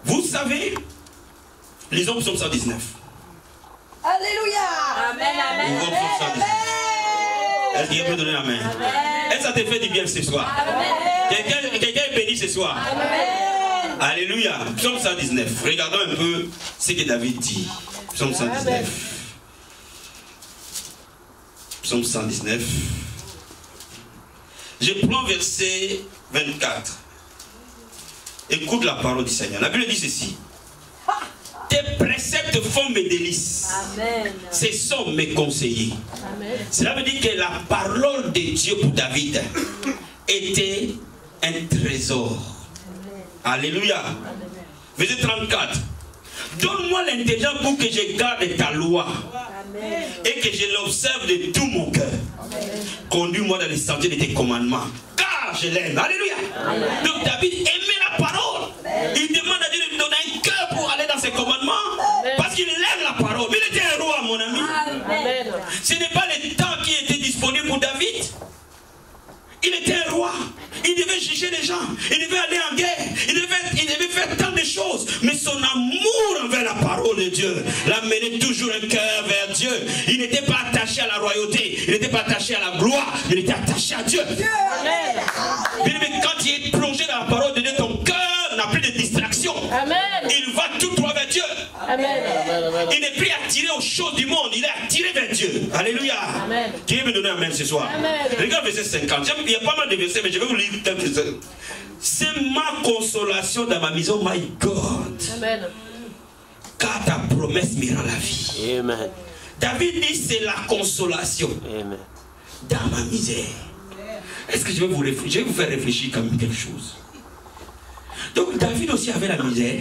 Vous savez, lisons Psaume 119. Alléluia. Amen. Amen. Est-ce qu'il peut donner amen? Est-ce que ça te fait du bien ce soir? Quelqu'un est béni ce soir? Amen. Alléluia. Psaume 119. Regardons un peu ce que David dit. Psaume 119. Amen. Psaume 119. Je prends verset 24. Écoute la parole du Seigneur. La Bible dit ceci. Tes préceptes font mes délices. Amen. Ce sont mes conseillers. Amen. Cela veut dire que la parole de Dieu pour David était un trésor. Amen. Alléluia. Amen. Verset 34. Donne-moi l'intelligence pour que je garde ta loi. Amen. Et que je l'observe de tout mon cœur. Conduis-moi dans les sentiers de tes commandements. Car je l'aime. Alléluia. Amen. Donc David aimait la parole. Amen. Il demande à Dieu de lui donner un cœur pour aller dans ses commandements. Amen. Parce qu'il aime la parole. Mais il était un roi, mon ami. Amen. Ce n'est pas le temps qui était disponible pour David. Il était un roi. Il devait juger les gens. Il devait aller en guerre. Il devait faire tant de choses. Mais son amour envers la parole de Dieu l'amenait toujours un cœur vers Dieu. Il n'était pas attaché à la royauté. Il n'était pas attaché à la gloire. Il était attaché à Dieu. Amen. Mais quand il est plongé dans la parole de Dieu, ton cœur n'a plus de distraction. Amen. Il va tout droit vers Dieu. Amen. Il n'est plus attiré aux choses du monde, il est attiré vers Dieu. Alléluia. Amen. Qui veut me donner amen ce soir? Amen. Regarde verset 50. Il y a pas mal de versets, mais je vais vous lire quelques-uns. C'est ma consolation dans ma maison, my God. Amen. Car ta promesse me rend la vie. Amen. David dit c'est la consolation. Amen. Dans ma misère. Est-ce que je vais vous faire réfléchir quand même quelque chose? Donc David aussi avait la misère.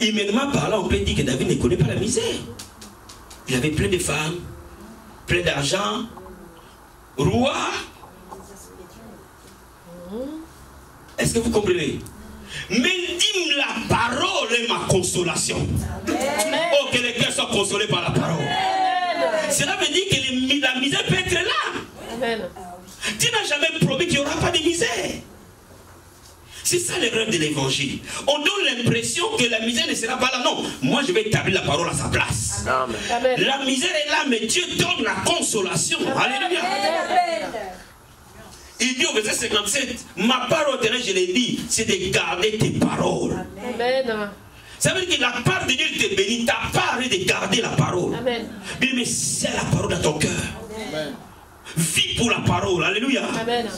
Humainement parlant, on peut dire que David ne connaît pas la misère. Il avait plein de femmes, plein d'argent, roi. Est-ce que vous comprenez? Mais dis-moi, la parole est ma consolation. Oh, que les cœurs soient consolés par la parole. Cela veut dire que la misère peut être là. Amen. Tu n'as jamais promis qu'il n'y aura pas de misère. C'est ça l'erreur de l'évangile. On donne l'impression que la misère ne sera pas là. Non, moi je vais établir la parole à sa place. Amen. Amen. La misère est là, mais Dieu donne la consolation. Alléluia. Il dit au verset 57, ma parole, je l'ai dit, c'est de garder tes paroles. Amen. Ça veut dire que la part de Dieu te bénit, ta part est de garder la parole. Amen. Mais c'est la parole dans ton cœur. Amen. Vis pour la parole. Alléluia. Amen.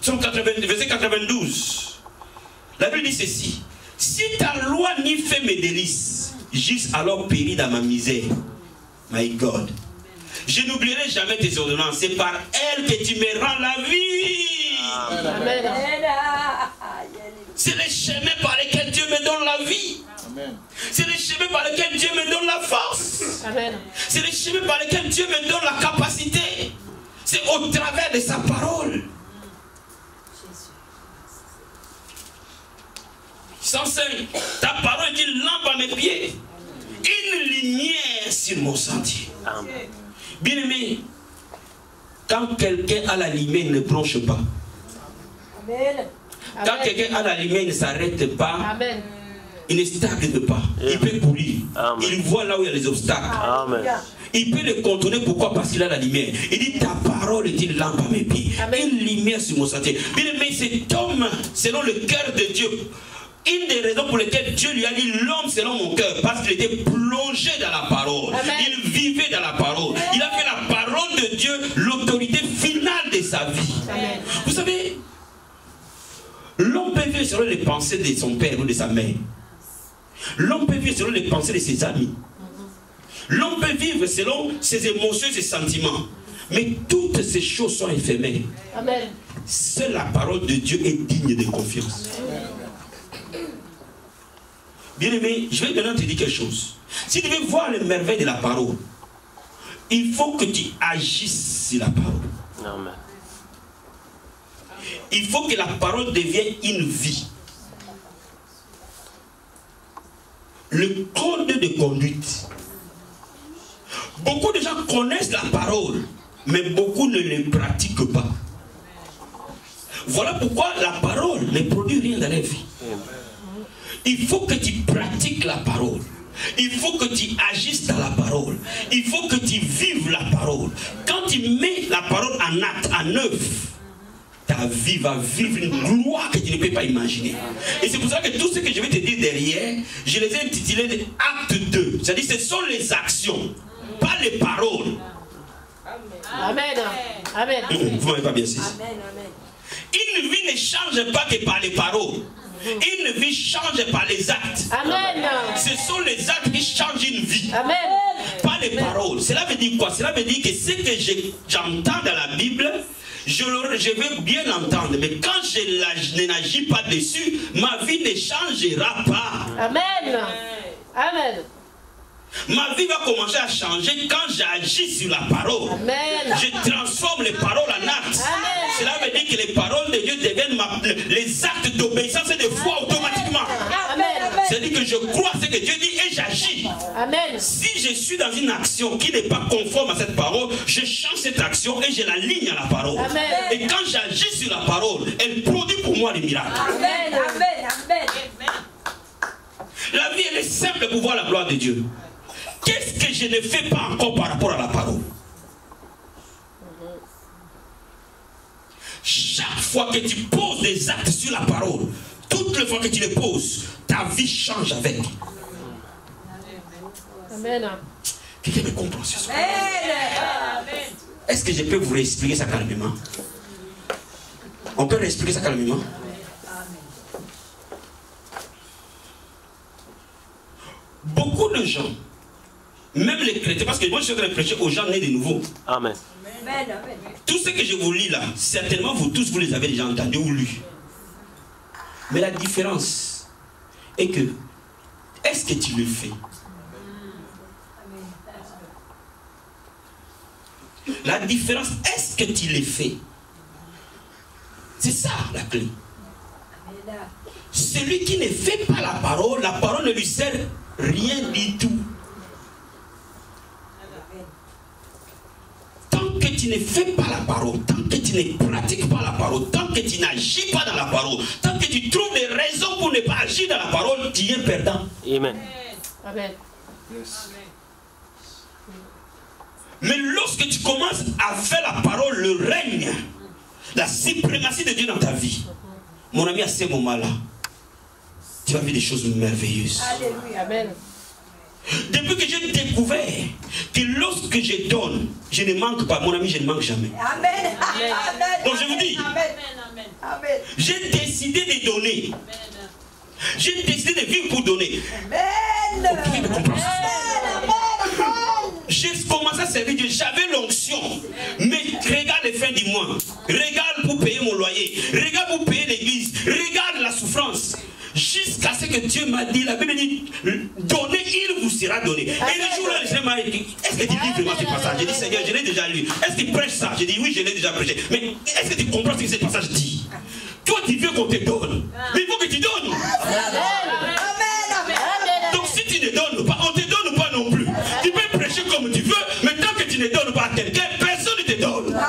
Psaume 80, verset 92. La Bible dit ceci. Si ta loi n'y fait mes délices, j'eusse alors péri dans ma misère. My God. Je n'oublierai jamais tes ordonnances. C'est par elles que tu me rends la vie. Amen. C'est les chemins par lesquels Dieu me donne la vie. Amen. C'est les chemins par lesquels Dieu me donne la force. Amen. C'est les chemins par lesquels Dieu me donne la capacité. C'est au travers de sa parole. 105. Ta parole est une lampe à mes pieds, une lumière sur mon sentier. Amen. Bien-aimé, quand quelqu'un a la lumière, il ne bronche pas. Amen. Quand quelqu'un a la lumière, il ne s'arrête pas. Amen. Il ne stagne pas. Il peut courir. Amen. Il voit là où il y a les obstacles. Amen. Il peut le contourner. Pourquoi? Parce qu'il a la lumière. Il dit ta parole est une lampe à mes pieds. Amen. Une lumière sur mon sentier. Bien-aimé, cet homme, selon le cœur de Dieu, une des raisons pour lesquelles Dieu lui a dit l'homme selon mon cœur, parce qu'il était plongé dans la parole. Amen. Il vivait dans la parole. Il a fait la parole de Dieu l'autorité finale de sa vie. Amen. Vous savez, l'homme peut vivre selon les pensées de son père ou de sa mère. L'homme peut vivre selon les pensées de ses amis. L'homme peut vivre selon ses émotions et ses sentiments. Mais toutes ces choses sont éphémères. Amen. Seule la parole de Dieu est digne de confiance. Bien-aimé, je vais maintenant te dire quelque chose. Si tu veux voir les merveilles de la parole, il faut que tu agisses sur la parole. Amen. Il faut que la parole devienne une vie. Le code de conduite. Beaucoup de gens connaissent la parole, mais beaucoup ne le pratiquent pas. Voilà pourquoi la parole ne produit rien dans la vie. Il faut que tu pratiques la parole. Il faut que tu agisses dans la parole. Il faut que tu vives la parole. Quand tu mets la parole en acte, en œuvre, ta vie va vivre une gloire que tu ne peux pas imaginer. Et c'est pour ça que tout ce que je vais te dire derrière, je les ai intitulés acte 2. C'est-à-dire ce sont les actions, pas les paroles. Amen. Amen. Vous m'avez pas bien saisi. Amen. Une vie ne change pas que par les paroles. Une vie change par les actes. Amen. Ce sont les actes qui changent une vie. Amen. Pas les paroles. Cela veut dire quoi? Cela veut dire que ce que j'entends dans la Bible, je veux bien l'entendre. Mais quand je n'agis pas dessus, ma vie ne changera pas. Amen. Amen. Ma vie va commencer à changer quand j'agis sur la parole. Amen. Je transforme les paroles en actes. Amen. Cela veut dire que les paroles de Dieu deviennent les actes d'obéissance et de foi automatiquement. Amen. C'est-à-dire que je crois ce que Dieu dit et j'agis. Amen. Si je suis dans une action qui n'est pas conforme à cette parole, je change cette action et je l'aligne à la parole. Amen. Et quand j'agis sur la parole, elle produit pour moi des miracles. Amen. Amen. La vie, elle est simple pour voir la gloire de Dieu. Qu'est-ce que je ne fais pas encore par rapport à la parole? Chaque fois que tu poses des actes sur la parole, toute toutes les fois que tu les poses, ta vie change avec. Amen. Quelqu'un me comprend ce soir? Est-ce que je peux vous réexpliquer ça calmement? On peut réexpliquer ça calmement? Beaucoup de gens, même les chrétiens, parce que moi je suis en train de prêcher aux gens nés de nouveau. Amen. Tout ce que je vous lis là, certainement vous tous vous les avez déjà entendus ou lus. Mais la différence est que, est-ce que tu le fais? La différence, est-ce que tu le fais? C'est ça la clé. Celui qui ne fait pas la parole ne lui sert rien du tout. Tant que tu ne fais pas la parole, tant que tu ne pratiques pas la parole, tant que tu n'agis pas dans la parole, tant que tu trouves des raisons pour ne pas agir dans la parole, tu es perdant. Amen. Amen. Yes. Mais lorsque tu commences à faire la parole, le règne, la suprématie de Dieu dans ta vie, mon ami, à ce moment-là, tu vas vivre des choses merveilleuses. Alléluia. Amen. Depuis que j'ai découvert que lorsque je donne, je ne manque pas, mon ami, je ne manque jamais. Amen. Donc je vous dis, j'ai décidé de donner. J'ai décidé de vivre pour donner. Amen. Qui me comprend ce soir? J'ai commencé à servir Dieu, j'avais l'onction. Mais regarde les fins du mois. Regarde pour payer mon loyer. Regarde pour payer l'église. Regarde la souffrance. Jusqu'à ce que Dieu m'a dit, la Bible dit, donnez, il vous sera donné. Et le jour-là, je m'ai dit, est-ce que tu lis vraiment ce passage? J'ai dit, Seigneur, je l'ai déjà lu. Est-ce qu'il prêche ça? J'ai dit, oui, je l'ai déjà prêché. Mais est-ce que tu comprends ce que ce passage dit? Toi, tu veux qu'on te donne. Mais il faut que tu donnes. Donc si tu ne donnes pas, on ne te donne pas non plus. Tu peux prêcher comme tu veux, mais tant que tu ne donnes pas à quelqu'un, personne ne te donne.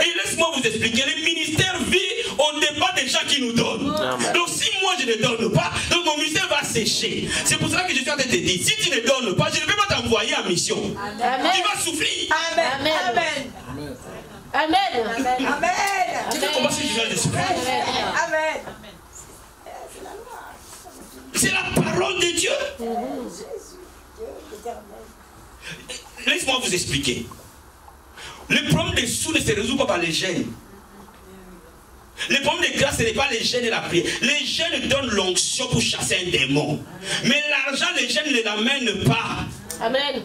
Et laisse-moi vous expliquer, le ministère vit au départ des gens qui nous donnent. Donc si moi je ne donne pas, donc mon ministère va sécher. C'est pour cela que je suis en train de te dire, si tu ne donnes pas, je ne vais pas t'envoyer en mission. Tu vas souffrir. Amen. Amen. Amen. Tu vas commencer à de souffrir. Amen. C'est la parole de Dieu. Laisse-moi vous expliquer. Le problème des sous ne se résout pas par les gènes. Le problème de grâce, ce n'est pas les gènes et la prière. Les gènes donnent l'onction pour chasser un démon. Mais l'argent, les gènes ne l'amènent pas. Amen.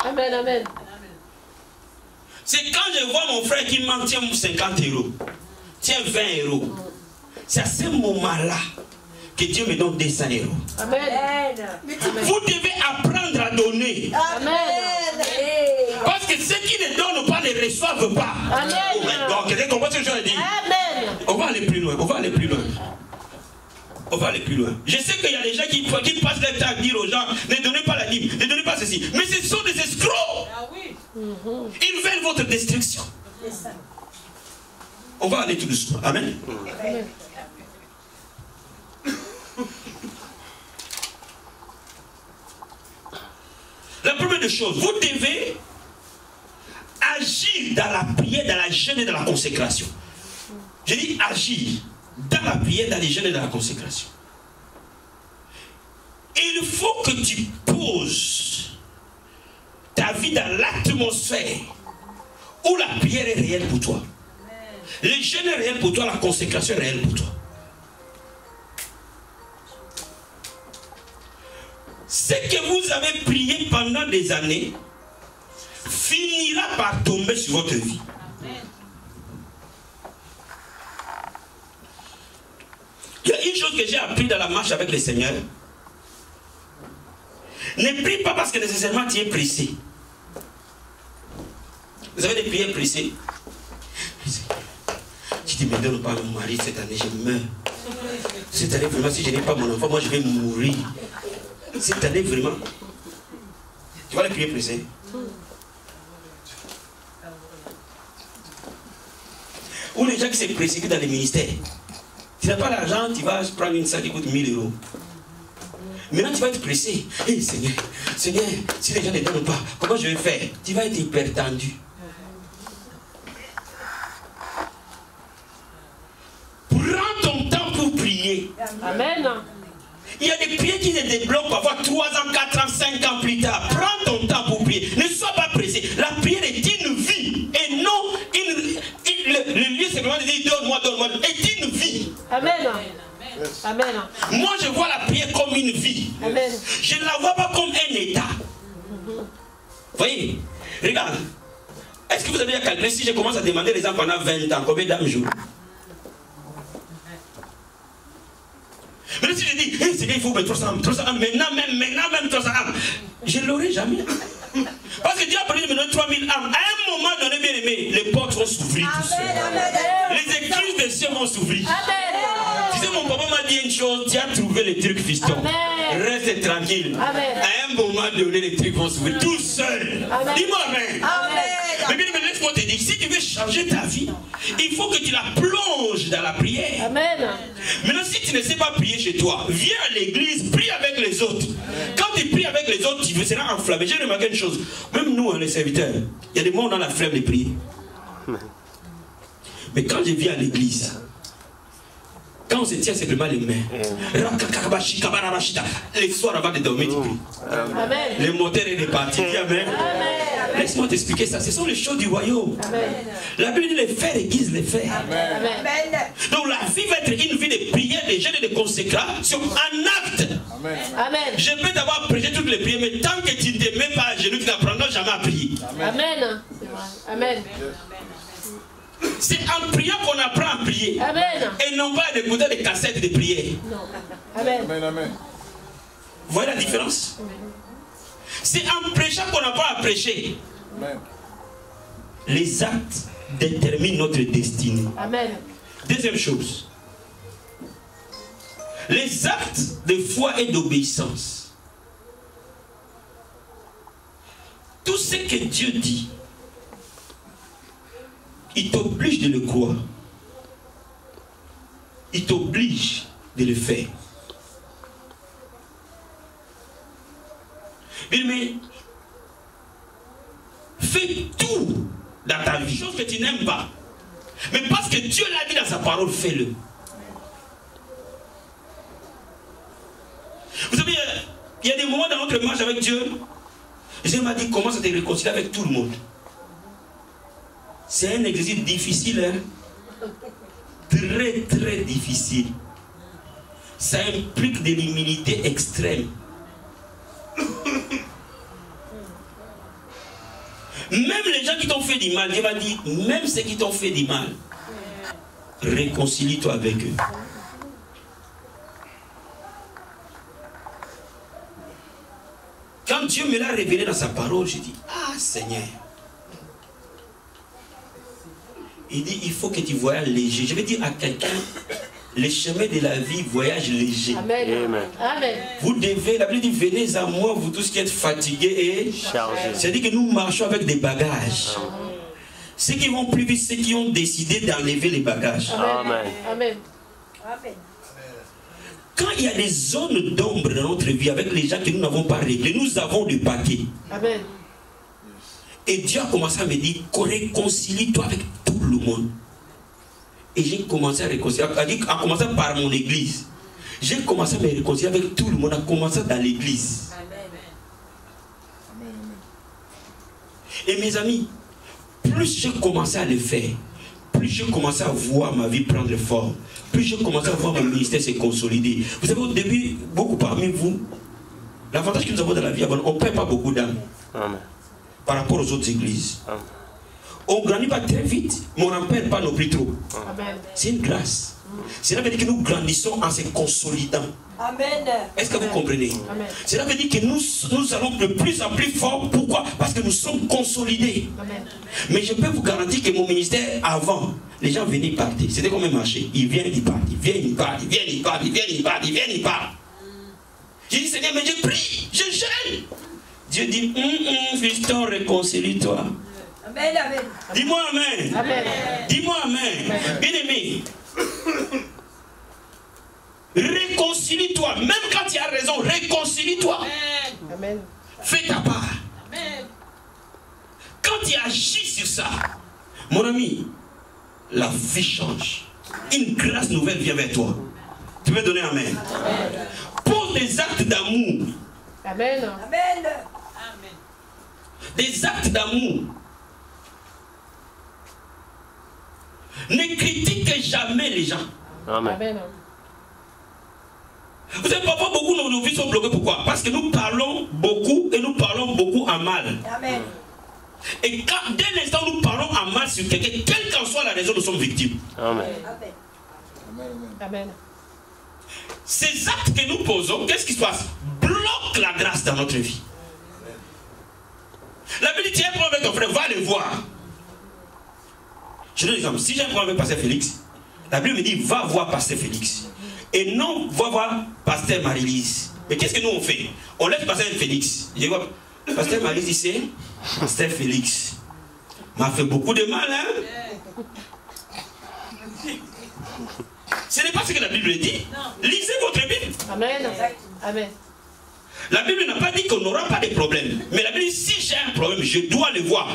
Amen. Amen. C'est quand je vois mon frère qui manque, tiens 50 euros, tiens 20 euros. C'est à ce moment-là que Dieu me donne 200 euros. Amen. Vous devez apprendre à donner. Amen. Parce que ceux qui ne donnent pas ne reçoivent pas. Amen. Donc, quelqu'un comprend ce que je dis? Amen. On va aller plus loin, on va aller plus loin. On va aller plus loin. Je sais qu'il y a des gens qui passent leur temps à dire aux gens, ne donnez pas la dîme, ne donnez pas ceci. Mais ce sont des escrocs. Ah oui. Ils veulent votre destruction. On va aller tout doucement. Amen. Amen. La première des choses, vous devez agir dans la prière, dans la jeûne et dans la consécration. Je dis agir dans la prière, dans les jeûnes et dans la consécration. Il faut que tu poses ta vie dans l'atmosphère où la prière est réelle pour toi. Le jeûne est réel pour toi, la consécration est réelle pour toi. Ce que vous avez prié pendant des années finira par tomber sur votre vie. Il y a une chose que j'ai appris dans la marche avec le Seigneur. Ne prie pas parce que nécessairement tu es pressé. Vous avez des prières pressées. Tu dis, mais donne pas mon mari cette année, je meurs. Cette année, vraiment, si je n'ai pas mon enfant, moi je vais mourir. Cette année, vraiment. Tu vas les prier pressés. Ou les gens qui se précipitent dans les ministères. Tu n'as pas l'argent, tu vas prendre une salle qui coûte 1000 euros. Maintenant, tu vas être pressé. Hé, Seigneur, Seigneur, si les gens ne donnent pas, comment je vais faire? Tu vas être hyper tendu. Prends prier. Amen. Il y a des prières qui se débloquent parfois 3 ans, 4 ans, 5 ans plus tard. Prends ton temps pour prier. Ne sois pas pressé. La prière est une vie et non le lieu simplement de dire donne-moi, donne-moi. Est une vie. Amen. Amen. Moi je vois la prière comme une vie. Amen. Je ne la vois pas comme un état. Voyez, regarde. Est-ce que vous avez calculé si je commence à demander les gens pendant 20 ans, combien d'âmes jour? Mais si je dis, hey, Seigneur, il faut mettre 300 âmes, maintenant même 300 âmes, je ne l'aurai jamais. Parce que Dieu a parlé de me donner 3000 âmes. À un moment donné, bien aimé, les portes vont s'ouvrir tout seuls. Les églises des cieux vont s'ouvrir. Tu sais, mon papa m'a dit une chose, tu as trouvé les trucs, fiston. Amen. Reste tranquille. Amen. À un moment donné, les trucs vont s'ouvrir tout seuls. Dis-moi amen. Mais bien, laisse-moi te dire, si tu veux changer ta vie, il faut que tu la plonges dans la prière. Amen. Maintenant, si tu ne sais pas prier chez toi, viens à l'église, prie avec les autres. Quand tu pries avec les autres, tu seras enflammé. J'ai remarqué une chose, même nous, les serviteurs, il y a des moments où on a la flemme de prier. Mais quand je viens à l'église, quand on se tient simplement les mains, les soirs avant de dormir, tu pries. Amen. Le moteur est reparti. Amen. Laisse-moi t'expliquer ça. Ce sont les choses du royaume. Amen. La Bible dit les faire aiguise les faire. Amen. Donc la vie va être une vie de prière, de jeûne et de consécration en acte. Amen. Je peux t'avoir prêché toutes les prières, mais tant que tu ne te mets pas à genoux, tu n'apprendras jamais à prier. Amen. Amen. C'est en priant qu'on apprend à prier. Amen. Et non pas à écouter des cassettes de prière. Non. Amen. Vous voyez la différence? C'est en prêchant qu'on apprend à prêcher. Amen. Les actes déterminent notre destinée. Amen. Deuxième chose. Les actes de foi et d'obéissance. Tout ce que Dieu dit, il t'oblige de le croire. Il t'oblige de le faire. Mais fais tout dans ta vie, chose que tu n'aimes pas. Mais parce que Dieu l'a dit dans sa parole, fais-le. Vous savez, il y a des moments dans notre marche avec Dieu, Dieu m'a dit, commence à te réconcilier avec tout le monde. C'est un exercice difficile, hein? Très très difficile. Ça implique de l'humilité extrême. Même les gens qui t'ont fait du mal, Dieu m'a dit, même ceux qui t'ont fait du mal, réconcilie-toi avec eux. Quand Dieu me l'a révélé dans sa parole, j'ai dit, ah Seigneur. Il dit, il faut que tu voyages léger. Je vais dire à quelqu'un, les chemins de la vie voyagent léger. Amen. Amen. Vous devez, la Bible dit, venez à moi, vous tous qui êtes fatigués et chargés. C'est-à-dire que nous marchons avec des bagages. Ceux qui vont plus vite, ceux qui ont décidé d'enlever les bagages. Amen. Amen. Amen. Quand il y a des zones d'ombre dans notre vie avec les gens que nous n'avons pas réglés, nous avons du paquet. Amen. Et Dieu a commencé à me dire, réconcilie-toi avec tout le monde. Et j'ai commencé à réconcilier, à commencer par mon église. J'ai commencé à me réconcilier avec tout le monde, à commencer dans l'église. Et mes amis, plus j'ai commencé à le faire, plus j'ai commencé à voir ma vie prendre forme, plus j'ai commencé à voir mon ministère se consolider. Vous savez, au début, beaucoup parmi vous, l'avantage que nous avons dans la vie, on ne perd pas beaucoup d'âmes par rapport aux autres églises. On ne grandit pas très vite, mais on n'en perd pas non plus trop. C'est une grâce. Cela veut dire que nous grandissons en se consolidant. Amen. Est-ce que vous comprenez? Amen. Cela veut dire que nous allons de plus en plus fort. Pourquoi? Parce que nous sommes consolidés. Amen. Mais je peux vous garantir que mon ministère, avant, les gens venaient, ils partaient. C'était comme un marché. Ils viennent, ils partent. Ils viennent, ils partent. Ils viennent, ils partent. Ils viennent, ils partent. Ils viennent, ils partent. J'ai dit, Seigneur, mais je prie, je gêne. Dieu dit, fiston, réconcilie-toi. Amen, amen. Dis-moi amen. Amen. Dis-moi amen. Bien aimé. Réconcilie-toi. Même quand tu as raison, réconcilie-toi. Amen. Fais ta part. Quand tu agis sur ça, mon ami, la vie change. Une grâce nouvelle vient vers toi. Tu veux donner amen. Amen. Pose des actes d'amour. Amen. Amen. Des actes d'amour. Ne critiquez jamais les gens. Amen. Amen. Vous savez, parfois beaucoup de nos vies sont bloquées. Pourquoi? Parce que nous parlons beaucoup et nous parlons beaucoup en mal. Amen. Et quand, dès l'instant où nous parlons en mal sur quelqu'un, quelle qu'en soit la raison, nous sommes victimes. Amen. Amen. Amen. Ces actes que nous posons, qu'est-ce qui se passe? Bloque la grâce dans notre vie. La Bible dit, tiens, un problème avec ton frère, va le voir. Je donne un exemple. Si j'ai un problème avec Pasteur Félix, la Bible me dit, va voir Pasteur Félix. Et non, va voir Pasteur Marie-Lise. Mais qu'est-ce que nous on fait? On laisse Pasteur Félix. Je vois, Pasteur Marie-Lise dit, c'est Pasteur Félix m'a fait beaucoup de mal, hein? Ce n'est pas ce que la Bible dit. Lisez votre Bible. Amen. Amen. La Bible n'a pas dit qu'on n'aura pas de problème. Mais la Bible dit, si j'ai un problème, je dois le voir.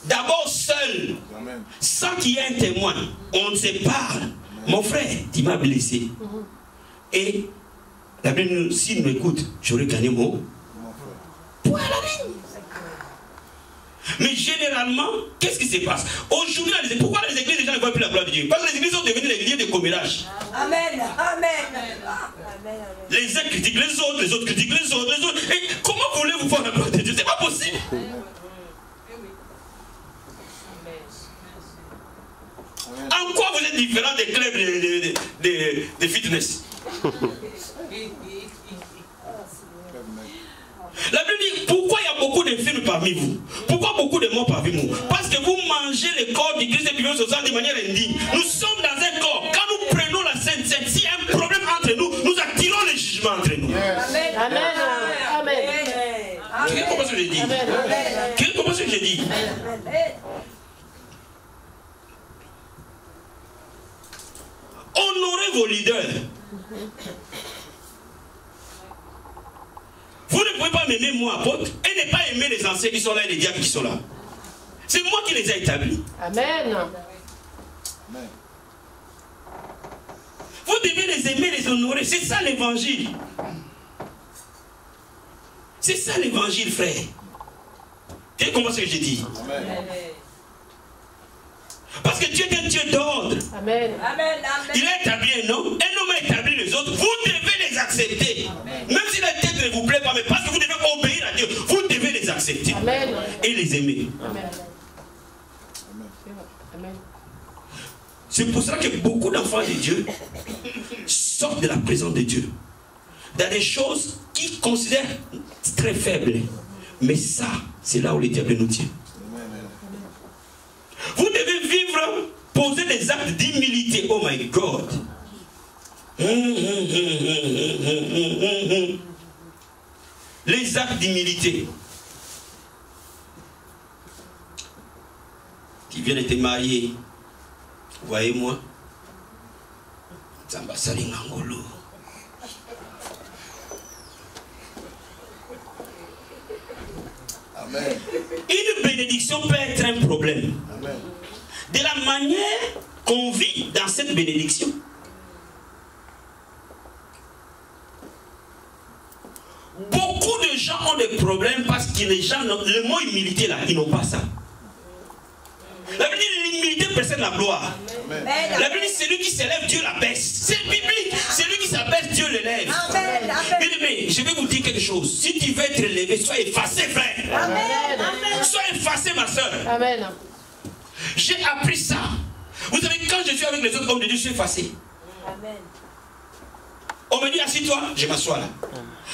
D'abord seul. Amen. Sans qu'il y ait un témoin. On se parle. Mon frère, tu m'as blessé. Et la Bible, s'il m'écoute, j'aurais gagné mon point à la ligne. Mais généralement, qu'est-ce qui se passe? Aujourd'hui, pourquoi les églises, les gens ne voient plus la gloire de Dieu? Parce que les églises sont devenues les lieux de commérage. Amen. Amen. Amen. Les uns critiquent les autres critiquent les autres. Et comment voulez-vous voir la gloire de Dieu? C'est pas possible. En quoi vous êtes différent des clubs de fitness? La Bible dit, pourquoi il y a beaucoup d'infirmes parmi vous? Pourquoi beaucoup de morts parmi vous? Parce que vous mangez le corps du Christ et vivez social de manière indigne. Nous sommes dans un corps. Quand nous prenons la Sainte Seine, s'il y a un problème entre nous, nous attirons le jugement entre nous. Amen. Amen. Amen. Quelqu'un comprend ce que je dis? Quelqu'un comprend ce que je dis? Honorez vos leaders. Vous ne pouvez pas m'aimer moi, apôtre, et ne pas aimer les anciens qui sont là et les diacres qui sont là. C'est moi qui les ai établis. Amen. Vous devez les aimer, les honorer. C'est ça l'évangile. C'est ça l'évangile, frère. Tu comprends ce que je dis? Amen. Parce que Dieu est un Dieu d'ordre. Amen. Amen. Il a établi un homme a établi les autres. Vous devez les accepter. Même si la tête ne vous plaît pas, mais parce que vous devez obéir à Dieu, vous devez les accepter. Amen. Et les aimer. Amen. Amen. C'est pour ça que beaucoup d'enfants de Dieu sortent de la présence de Dieu dans des choses qu'ils considèrent très faibles. Mais ça, c'est là où le diable nous tient. Vous devez vivre, poser des actes d'humilité. Oh my God. Les actes d'humilité. Qui viennent de te marier. Voyez-moi. Zambasali Ngangolo. Amen. Une bénédiction peut être un problème. Amen. De la manière qu'on vit dans cette bénédiction. Beaucoup de gens ont des problèmes parce que les gens, le mot humilité là, ils n'ont pas ça. La Bible dit l'humilité précède la gloire. Amen. La Bible dit celui qui s'élève, Dieu l'abaisse. C'est biblique. Celui qui s'abaisse, Dieu l'élève. Amen. Bien aimé, je vais vous dire quelque chose. Si tu veux être élevé, sois effacé, frère. Amen. Sois effacé, ma soeur. Amen. J'ai appris ça. Vous savez, quand je suis avec les autres hommes de Dieu, je suis effacé. Amen. On me dit, assis-toi, je m'assois là.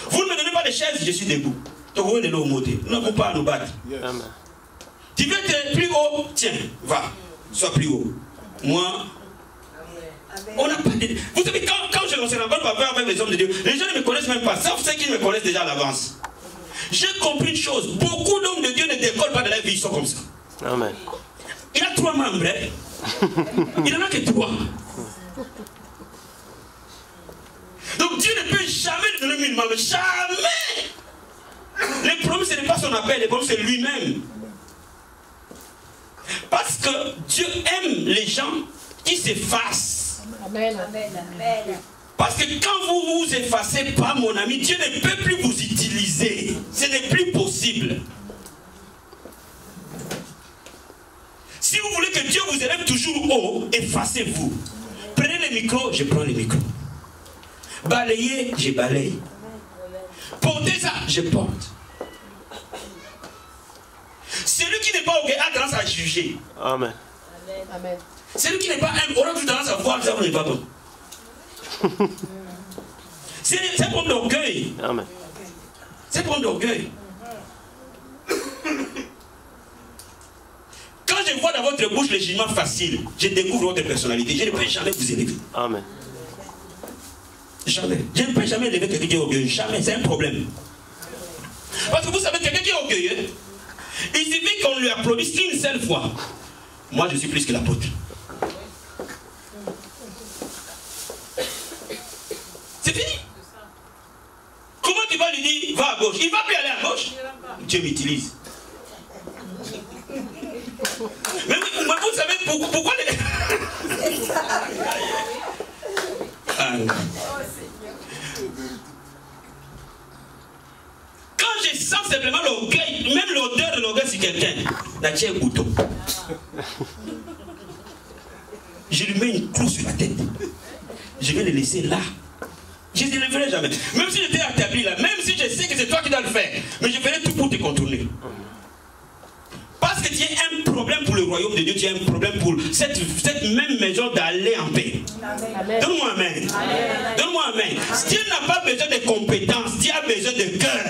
Vous ne me donnez pas de chaise, je suis debout. Donc vous venez là au monter. Nous n'avons pas à nous battre. Yes. Amen. Tu veux être plus haut? Tiens, va. Sois plus haut. Moi, on n'a pas de... Vous savez, quand je me rencontre avec les hommes de Dieu, les gens ne me connaissent même pas, sauf ceux qui me connaissent déjà à l'avance. J'ai compris une chose. Beaucoup d'hommes de Dieu ne décollent pas de la vie, ils sont comme ça. Amen. Il a 3 membres. Hein? Il n'en a que 3. Donc Dieu ne peut jamais lui donner 1000 membres. Jamais. Le problème, ce n'est pas son appel, le problème, c'est lui-même. Parce que Dieu aime les gens qui s'effacent. Amen. Amen. Amen. Parce que quand vous vous effacez pas, mon ami, Dieu ne peut plus vous utiliser. Ce n'est plus possible. Si vous voulez que Dieu vous élève toujours haut, effacez-vous. Prenez le micro, je prends le micro. Balayez, je balaye. Portez ça, je porte. Celui qui n'est pas orgueilleux a tendance à juger. Amen. Amen. Celui qui n'est pas humble aura toujours tendance à voir que ça n'est pas bon. C'est un problème d'orgueil. Amen. C'est un problème d'orgueil. Quand je vois dans votre bouche le jugement facile, je découvre votre personnalité. Je ne peux jamais vous élever. Amen. Jamais. Je ne peux jamais élever quelqu'un qui est orgueilleux. Jamais. C'est un problème. Parce que vous savez, quelqu'un qui est orgueilleux, il suffit qu'on lui applaudisse une seule fois. Moi, je suis plus que l'apôtre. C'est fini. Comment tu vas lui dire, va à gauche? Il ne va plus aller à gauche. Dieu m'utilise. Mais vous savez pourquoi les... Quand je sens simplement l'orgueil, même l'odeur de l'orgueil sur quelqu'un, là tu as un bouton. Je lui mets une clou sur la tête. Je vais le laisser là. Je ne le ferai jamais. Même si j'étais établi là, même si je sais que c'est toi qui dois le faire, mais je ferai tout pour te contourner. Parce que tu as un problème pour le royaume de Dieu, tu as un problème pour cette même maison d'aller en paix. Donne-moi amen. Donne-moi amen. Dieu n'a pas besoin de compétences, Dieu a besoin de cœur.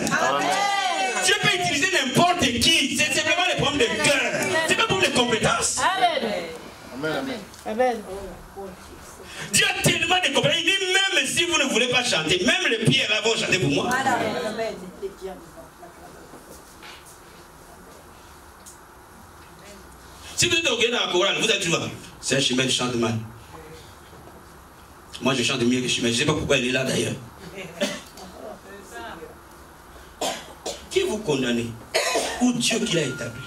Dieu peut utiliser n'importe qui, c'est simplement le problème de cœur. C'est pas pour les compétences. Amen. Amen. Dieu a tellement de compétences. Il dit même si vous ne voulez pas chanter, même les pierres là vont chanter pour moi. Si vous êtes orgueilleux dans la chorale, vous êtes toujours. C'est un Chimel qui chante mal. Moi je chante mieux que Chimel. Je ne sais pas pourquoi elle est là d'ailleurs. Qui vous condamnez? Ou Dieu qui l'a établi?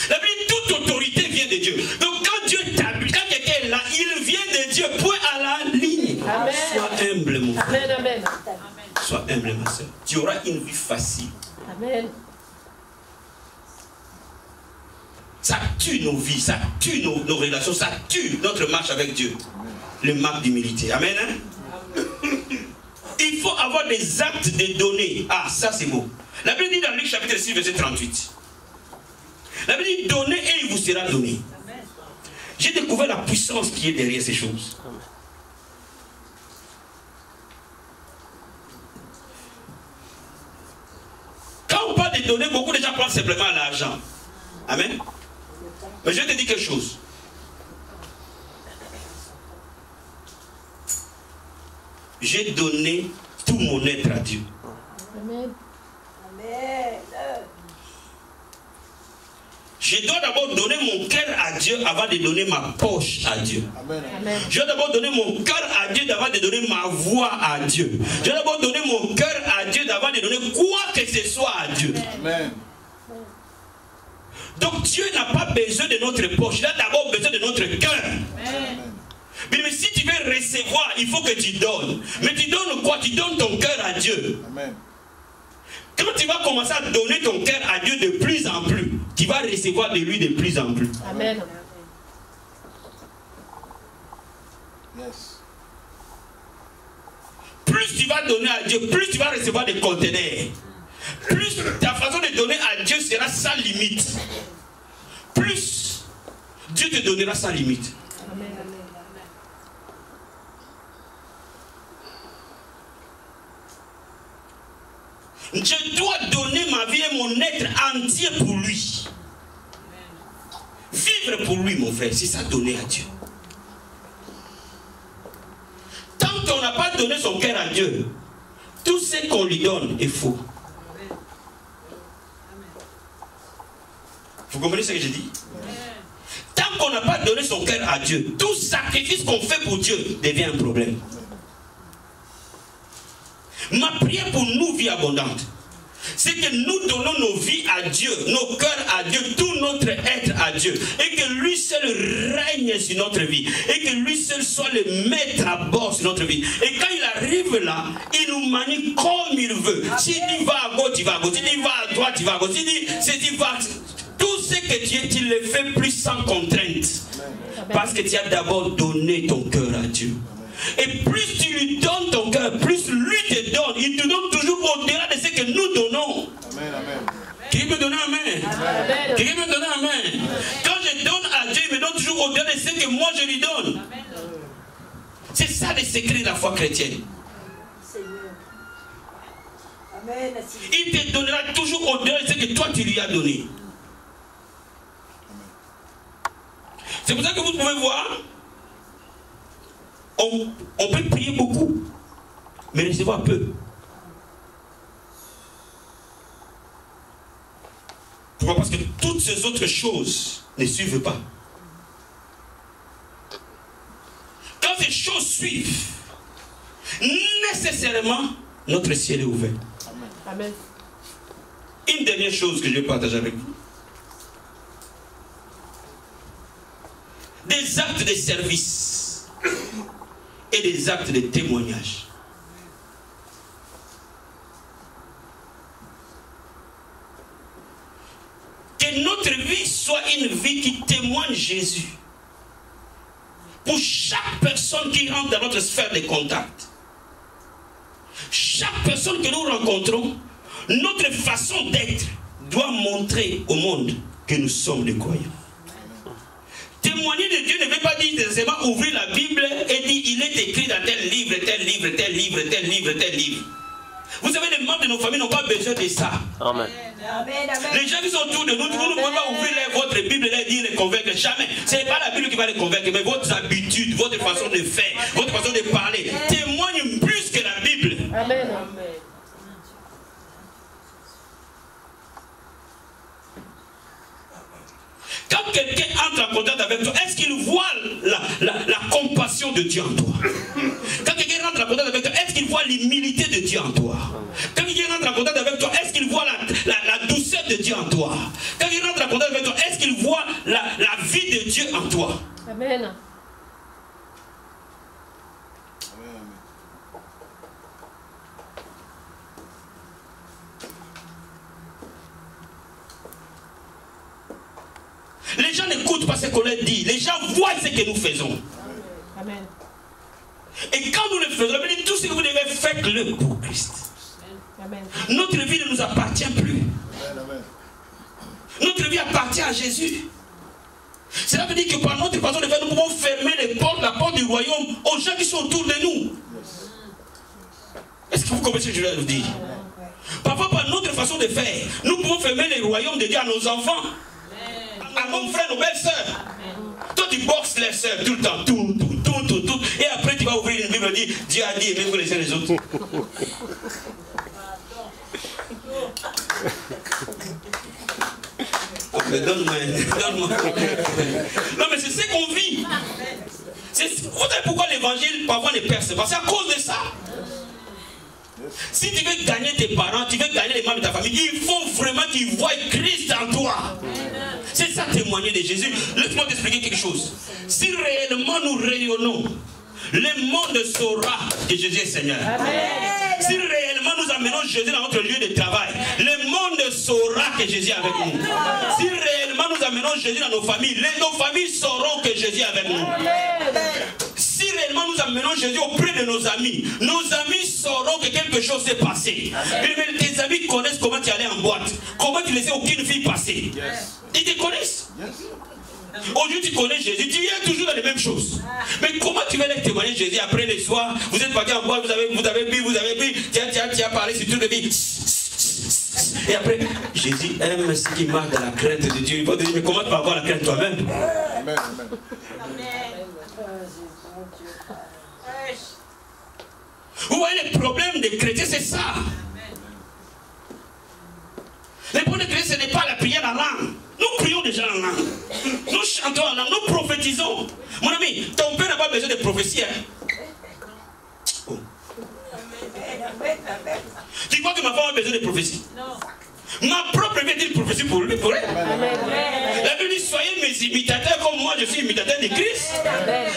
La Bible dit toute autorité vient de Dieu. Donc quand Dieu établit, quand quelqu'un est là, il vient de Dieu. Point à la ligne. Amen. Sois humble mon frère. Amen. Amen. Sois humble ma soeur. Tu auras une vie facile. Amen. Ça tue nos vies, ça tue nos relations, ça tue notre marche avec Dieu. Le marque d'humilité. Amen. Hein? Il faut avoir des actes de donner. Ah, ça c'est beau. La Bible dit dans Luc chapitre 6, verset 38. La Bible dit donnez et il vous sera donné. J'ai découvert la puissance qui est derrière ces choses. Quand on parle de donner, beaucoup de gens pensent simplement à l'argent. Amen. Mais je vais te dire quelque chose. J'ai donné tout mon être à Dieu. Amen. Je dois d'abord donner mon cœur à Dieu avant de donner ma poche à Dieu. Amen. Je dois d'abord donner mon cœur à Dieu avant de donner ma voix à Dieu. Je dois d'abord donner mon cœur à Dieu avant de donner quoi que ce soit à Dieu. Amen. Donc Dieu n'a pas besoin de notre poche, il a d'abord besoin de notre cœur. Mais si tu veux recevoir, il faut que tu donnes. Mais tu donnes quoi? Tu donnes ton cœur à Dieu. Amen. Quand tu vas commencer à donner ton cœur à Dieu de plus en plus, tu vas recevoir de lui de plus en plus. Amen. Yes. Plus tu vas donner à Dieu, plus tu vas recevoir des conteneurs. Plus ta façon de donner à Dieu sera sans limite. Plus Dieu te donnera sans limite. Amen. Je dois donner ma vie et mon être entier pour lui. Vivre pour lui, mon frère, c'est ça donner à Dieu. Tant qu'on n'a pas donné son cœur à Dieu, tout ce qu'on lui donne est faux. Vous comprenez ce que je dis? Tant qu'on n'a pas donné son cœur à Dieu, tout sacrifice qu'on fait pour Dieu devient un problème. Ma prière pour nous, vie abondante, c'est que nous donnons nos vies à Dieu, nos cœurs à Dieu, tout notre être à Dieu, et que lui seul règne sur notre vie, et que lui seul soit le maître à bord sur notre vie. Et quand il arrive là, il nous manie comme il veut. S'il dit va à gauche, il va à gauche. S'il dit va à droite, il va à gauche. S'il dit va... Tout ce que tu le fais plus sans contrainte. Parce que tu as d'abord donné ton cœur à Dieu. Et plus tu lui donnes ton cœur, plus lui te donne. Il te donne toujours au-delà de ce que nous donnons. Amen, amen. Qui me donne un amen? Qui me donne un amen? Quand je donne à Dieu, il me donne toujours au-delà de ce que moi je lui donne. C'est ça le secret de la foi chrétienne. Il te donnera toujours au-delà de ce que toi tu lui as donné. C'est pour ça que vous pouvez voir, on peut prier beaucoup, mais recevoir peu. Pourquoi? Parce que toutes ces autres choses ne suivent pas. Quand ces choses suivent, nécessairement, notre ciel est ouvert. Amen. Une dernière chose que je vais partager avec vous. Des actes de service et des actes de témoignage. Que notre vie soit une vie qui témoigne Jésus. Pour chaque personne qui rentre dans notre sphère de contact. Chaque personne que nous rencontrons, notre façon d'être doit montrer au monde que nous sommes des croyants. Témoigner de Dieu ne veut pas dire nécessairement ouvrir la Bible et dire il est écrit dans tel livre, tel livre, tel livre, tel livre, tel livre. Vous savez, les membres de nos familles n'ont pas besoin de ça. Amen. Les gens qui sont autour de nous, vous ne pouvez pas ouvrir votre Bible et dire les convaincre. Jamais. Ce n'est pas la Bible qui va les convaincre, mais votre habitude, votre façon de faire, votre façon de parler témoigne plus que la Bible. Amen. Quand quelqu'un entre en contact avec toi, est-ce qu'il voit la compassion de Dieu en toi? Quand quelqu'un rentre en contact avec toi, est-ce qu'il voit l'humilité de Dieu en toi? Quand quelqu'un rentre en contact avec toi, est-ce qu'il voit la douceur de Dieu en toi? Quand il rentre en contact avec toi, est-ce qu'il voit la vie de Dieu en toi? Amen. Les gens n'écoutent pas ce qu'on leur dit. Les gens voient ce que nous faisons. Amen. Et quand nous le faisons, on dit tout ce que vous devez faire, faites-le pour Christ. Amen. Notre vie ne nous appartient plus. Notre vie appartient à Jésus. Cela veut dire que par notre façon de faire, nous pouvons fermer la porte du royaume aux gens qui sont autour de nous. Est-ce que vous comprenez ce que je veux vous dire? Parfois, par notre façon de faire, nous pouvons fermer les royaumes de Dieu à nos enfants. À mon frère, nos belles-sœurs. Toi, tu boxes les sœurs tout le temps. Tout. Et après, tu vas ouvrir une Bible et dire Dieu a dit, aimez-vous les uns les autres. Mais donne-moi. Non, mais c'est ce qu'on vit. Vous savez pourquoi l'évangile parfois ne perce pas? C'est à cause de ça. Si tu veux gagner tes parents, tu veux gagner les membres de ta famille, il faut vraiment qu'ils voient Christ en toi. C'est ça témoigner de Jésus. Laisse-moi t'expliquer quelque chose. Si réellement nous rayonnons, le monde saura que Jésus est Seigneur. Amen. Si réellement nous amenons Jésus dans notre lieu de travail, le monde saura que Jésus est avec nous. Si réellement nous amenons Jésus dans nos familles, nos familles sauront que Jésus est avec nous. Si réellement nous amenons Jésus auprès de nos amis sauront que quelque chose s'est passé. Mais tes amis connaissent comment tu allais en boîte, comment tu laissais aucune fille passer. Ils te connaissent. Aujourd'hui tu connais Jésus, tu viens toujours dans les mêmes choses. Mais comment tu vas les témoigner Jésus après le soir? Vous êtes parti en boîte, vous avez bu, tu as parlé sur toute la vie. Et après, Jésus aime ce qui marque de la crainte de Dieu. Il va te dire, mais comment tu vas avoir la crainte toi-même? Amen. Vous voyez, le problème des chrétiens, c'est ça. Le problème des chrétiens, ce n'est pas la prière en langue. Nous prions déjà en langue. Nous chantons en langue. Nous prophétisons. Mon ami, ton père n'a pas besoin de prophétie. Oh. Tu crois que ma femme a besoin de prophétie? Non. Ma propre vie est une prophétie pour lui, pour elle. La Bible dit, soyez mes imitateurs comme moi je suis imitateur de Christ.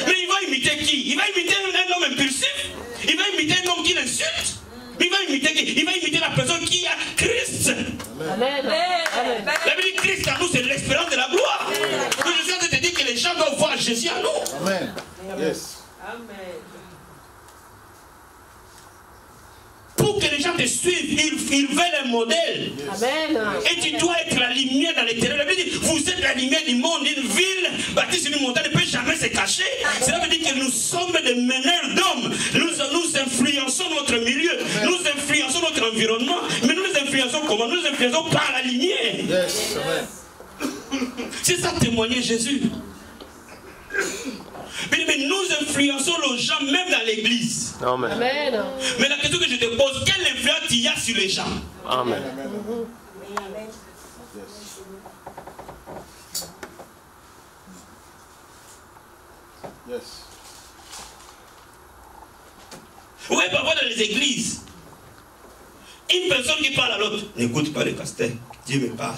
Mais il va imiter qui? Il va imiter un homme impulsif. Il va imiter un homme qui l'insulte. Il va imiter la personne qui a Christ. Amen. Amen. La Bible dit Christ à nous, c'est l'espérance de la gloire. Donc je suis en train de te dire que les gens doivent voir Jésus à nous. Amen. Yes. Amen. Pour que les gens te suivent, ils veulent un modèle. Amen. Et tu dois être la lumière dans les ténèbres. La Bible dit, vous êtes la lumière du monde. Une ville bâtie sur une montagne ne peut jamais se cacher. Cela veut dire que nous sommes des meneurs d'hommes. Nous influençons notre milieu. Nous influençons notre environnement. Mais nous influençons comment? Nous influençons par la lumière. Yes. Amen. C'est ça témoigner Jésus. Mais nous influençons les gens même dans l'église. Amen. Amen. Mais la question que je te pose, quelle influence il y a sur les gens? Amen. Yes. Vous voyez parfois dans les églises, une personne qui parle à l'autre, n'écoute pas le pasteur, Dieu me parle.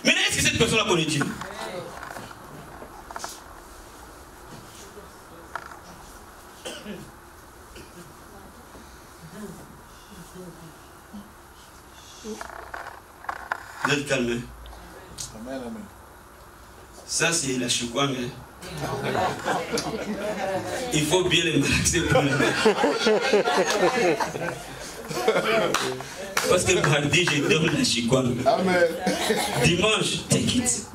Maintenant, est-ce que cette personne-là connaît Dieu? Vous êtes calme. Amen. Amen. Ça, c'est la choukwang. Il faut bien les malaxer pour le mettre. Parce que mardi, je donne la choukwang. Amen. Dimanche, take it.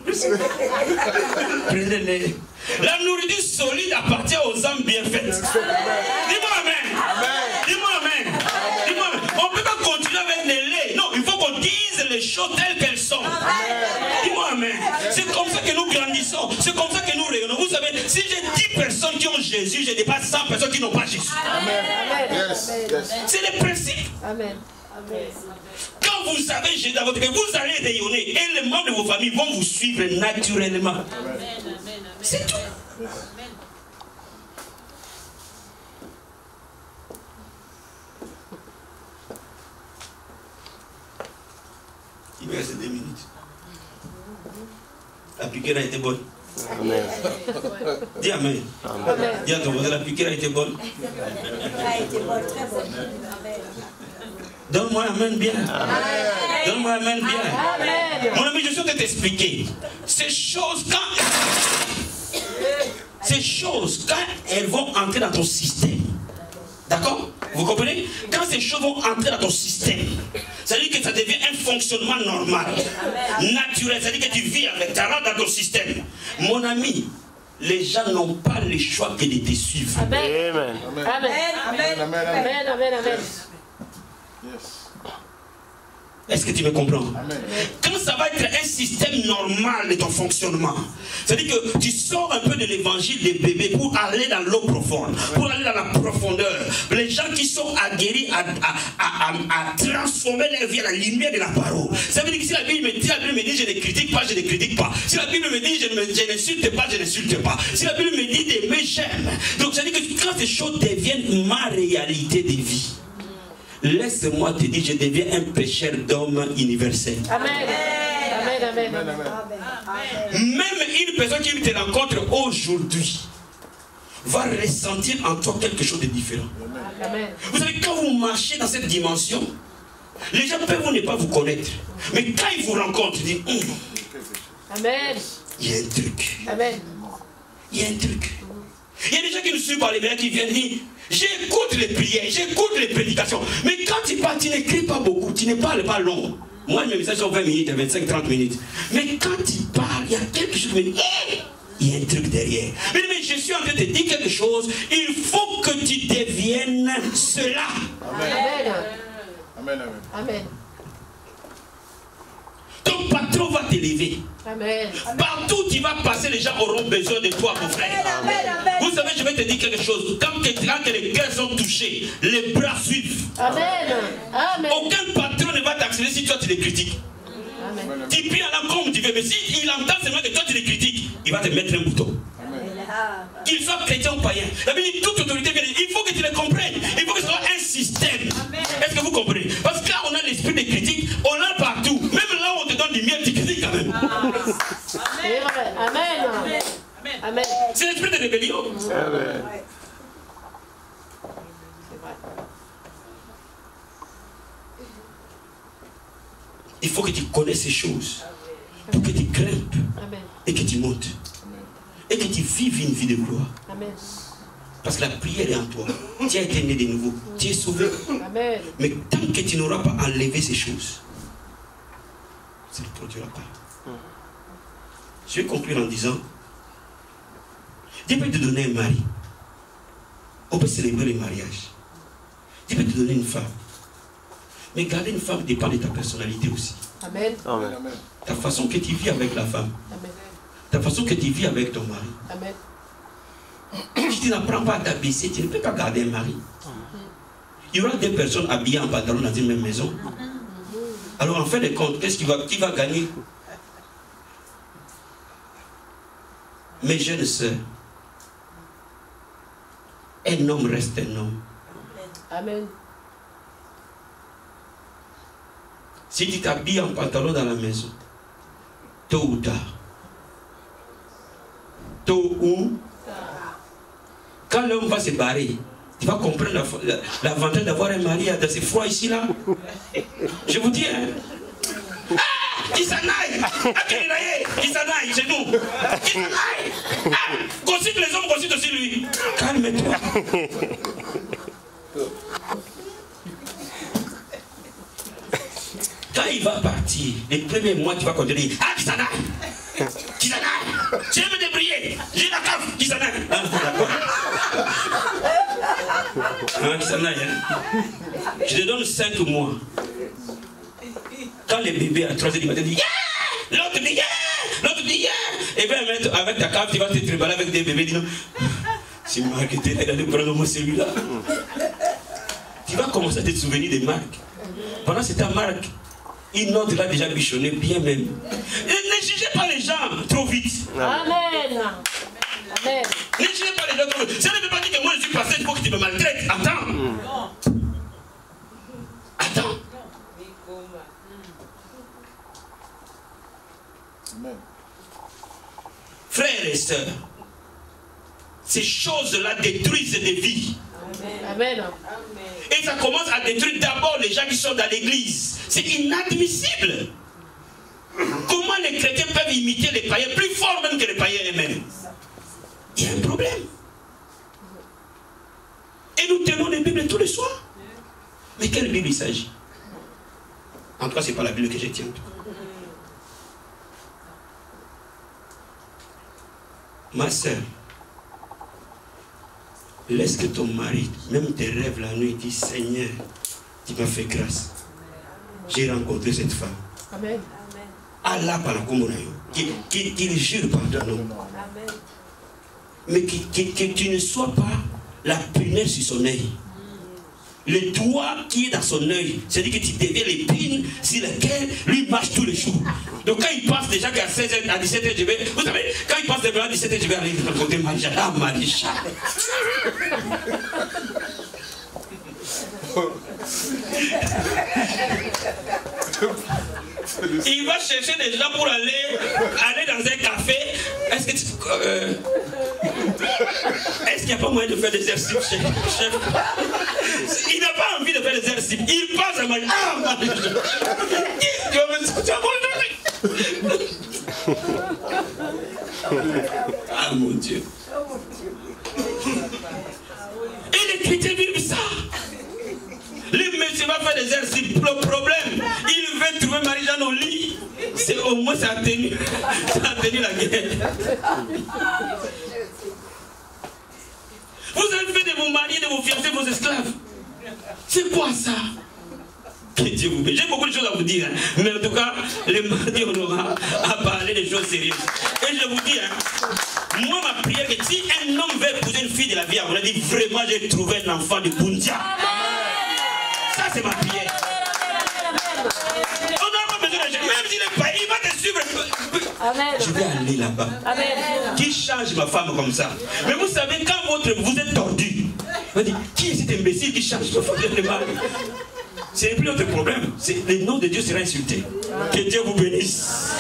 Prenez-les. La nourriture solide appartient aux âmes bien faites. Dis-moi amen. Dis-moi amen. Dis-moi amen. On ne peut pas continuer avec les laits. Non, il faut qu'on dise les choses telles qu'elles sont. Dis-moi amen. C'est comme ça que nous grandissons. C'est comme ça que nous rayonnons. Vous savez, si j'ai 10 personnes qui ont Jésus, je dépasse 100 personnes qui n'ont pas Jésus. Amen. Yes. Yes. C'est le principe. Amen. Quand vous savez Jésus dans votre cœur, vous allez rayonner. Et les membres de vos familles vont vous suivre naturellement. C'est tout. Il me reste 2 minutes. La piqûre a été bonne. Amen. Dis amen. Amen. Dis à ton voisin, la piqûre a été bonne. A été bonne, très bonne. Amen. Donne-moi amen bien. Donne-moi amen bien. Amen. Mon ami, je suis en train de t'expliquer. Ces choses, quand elles vont entrer dans ton système, d'accord? Vous comprenez? Quand ces choses vont entrer dans ton système, ça veut dire que ça devient un fonctionnement normal, naturel. Ça veut dire que tu vis avec, tu rentres dans ton système. Mon ami, les gens n'ont pas le choix que de te suivre. Amen. Amen. Amen. Amen. Amen. Amen. Amen. Amen. Yes. Est-ce que tu me comprends? Amen. Quand ça va être un système normal de ton fonctionnement, c'est-à-dire que tu sors un peu de l'évangile des bébés pour aller dans l'eau profonde, pour aller dans la profondeur. Les gens qui sont aguerris à transformer leur vie à la lumière de la parole. Ça veut dire que si la Bible me dit je ne critique pas, je ne critique pas. Si la Bible me dit je n'insulte pas, je n'insulte pas. Si la Bible me dit d'aimer, j'aime. Donc ça veut dire que quand ces choses deviennent ma réalité de vie, laisse-moi te dire, je deviens un pécheur d'homme universel. Amen. Amen. Amen. Amen. Amen. Même une personne qui te rencontre aujourd'hui va ressentir en toi quelque chose de différent. Amen. Vous savez, quand vous marchez dans cette dimension, les gens peuvent ne pas vous connaître. Mais quand ils vous rencontrent, ils disent, Amen. il y a un truc. Amen. Il y a un truc. Il y a des gens qui nous suivent par les médias qui viennent dire, j'écoute les prières, j'écoute les prédications. Mais quand tu parles, tu n'écris pas beaucoup, tu ne parles pas long. Moi, mes messages sont 20 minutes, 25, 30 minutes. Mais quand tu parles, il y a quelque chose qui me dit, il y a un truc derrière. Mais je suis en train de te dire quelque chose. Il faut que tu deviennes cela. Amen. Amen. Amen. Amen. Ton patron va t'élever. Amen. Partout où tu vas passer, les gens auront besoin de toi, mon frère. Vous savez, je vais te dire quelque chose. Quand les cœurs sont touchés, les bras suivent. Amen. Amen. Aucun patron ne va t'accélérer si toi tu les critiques. Amen. Tu pries en langue comme tu veux, mais s'il entend seulement que toi tu les critiques, il va te mettre un bouton. Qu'il soit chrétien ou païen. La Bible dit toute autorité vient. Il faut que tu les comprennes. Il faut que ce soit un système. Est-ce que vous comprenez? Parce que quand on a l'esprit de critique, on l'a partout. Même là où on te donne du miel, tu critiques quand même. Amen. Amen. Amen. C'est l'esprit de rébellion. il faut que tu connaisses ces choses pour que tu grimpes et que tu montes. Et que tu vives une vie de gloire. Amen. Parce que la prière est en toi. Tu as été né de nouveau. Tu es sauvé. Amen. Mais tant que tu n'auras pas enlevé ces choses, ça ne produira pas. Je vais conclure en disant, Dieu peut te donner un mari. On peut célébrer le mariage. Dieu peut te donner une femme. Mais garder une femme dépend de ta personnalité aussi. Amen. Amen. Ta façon que tu vis avec la femme. Amen. Ta façon que tu vis avec ton mari. Amen. Si tu n'apprends pas à t'abaisser, tu ne peux pas garder un mari. Il y aura des personnes habillées en pantalon dans une même maison. Alors en fin de compte, qu'est-ce qui va gagner? Mes jeunes sœurs, un homme reste un homme. Amen. Si tu t'habilles en pantalon dans la maison, tôt ou tard, quand l'homme va se barrer, tu vas comprendre l'avantage d'avoir un mari dans ces froids ici là. Je vous dis, hein. Ah, qu'il s'en aille. Qu'il s'en aille chez nous. Qu'il s'en aille. Consulte les hommes, consulte aussi lui. Calme-toi. Quand il va partir, les premiers mois, tu vas continuer. Ah, qu'il s'en aille. Qu'il s'en aille. Je vais me débrouiller. J'ai la cave. Qu'il s'en aille. Ah, qu'il s'en aille. Hein. Je te donne 5 mois. Quand les bébés à 3h du matin disent yeah! L'autre dit yeah! L'autre dit yeah! Et bien avec ta cave, tu vas te trimballer avec des bébés. C'est Marc qui était là, prends-moi celui-là. Tu vas commencer à te souvenir de Marc. Pendant ce temps, Marc, une autre l'a déjà bichonné bien même. Et ne jugez pas les gens trop vite. Amen. Amen. Ne jugez pas les gens trop vite. Ça ne veut pas dire que moi je suis passé, il faut que tu me maltraites. Attends. Attends. Amen. Frères et sœurs, ces choses-là détruisent des vies. Amen. Amen. Et ça commence à détruire d'abord les gens qui sont dans l'église. C'est inadmissible. Comment les chrétiens peuvent imiter les païens, plus fort même que les païens eux-mêmes? Il y a un problème. Et nous tenons les Bibles tous les soirs. Mais quelle Bible il s'agit? En tout cas, ce n'est pas la Bible que je tiens. Ma soeur, laisse que ton mari, même tes rêves la nuit, dit Seigneur, tu m'as fait grâce. J'ai rencontré cette femme. Amen. Allah par la communauté, qu'il jure par ton nom. Mais que tu ne sois pas la prunelle sur son œil. Le doigt qui est dans son œil, c'est-à-dire que tu deviens l'épine sur laquelle lui marche tous les jours. Donc quand il passe déjà qu'à 16h, à 17h, je vais. Vous savez, quand il passe déjà à 17h, je vais aller de côté Marisha. Ah, Marisha. Il va chercher des gens pour aller dans un café. Est-ce qu'il n'y a pas moyen de faire des exercices, chef? Il n'a pas envie de faire des exercices. Il passe à manger. Ah, ah mon Dieu. Et les chrétiens vivent ça. Le monsieur va faire des exercices. Le problème, il veut trouver Marie-Jeanne au lit. C'est au moins ça a tenu la guerre. Vous avez fait de vos mariés, de vos fiancés, vos esclaves. C'est quoi ça? Que Dieu vous bénisse. J'ai beaucoup de choses à vous dire. Hein. Mais en tout cas, le mardi, on aura à parler des choses sérieuses. Et je vous dis, hein, moi, ma prière, que si un homme veut épouser une fille de la vie, on a dit vraiment, j'ai trouvé un enfant de Bundia. Ça, c'est ma prière. On n'a pas besoin de même s'il est pas, il va te suivre. Amen. Je vais aller là-bas. Qui change ma femme comme ça? Mais vous savez, quand vous êtes tordu, vous dites, qui est cet imbécile qui change ma femme de mal? Ce n'est plus notre problème. Le nom de Dieu sera insulté. Que Dieu vous bénisse.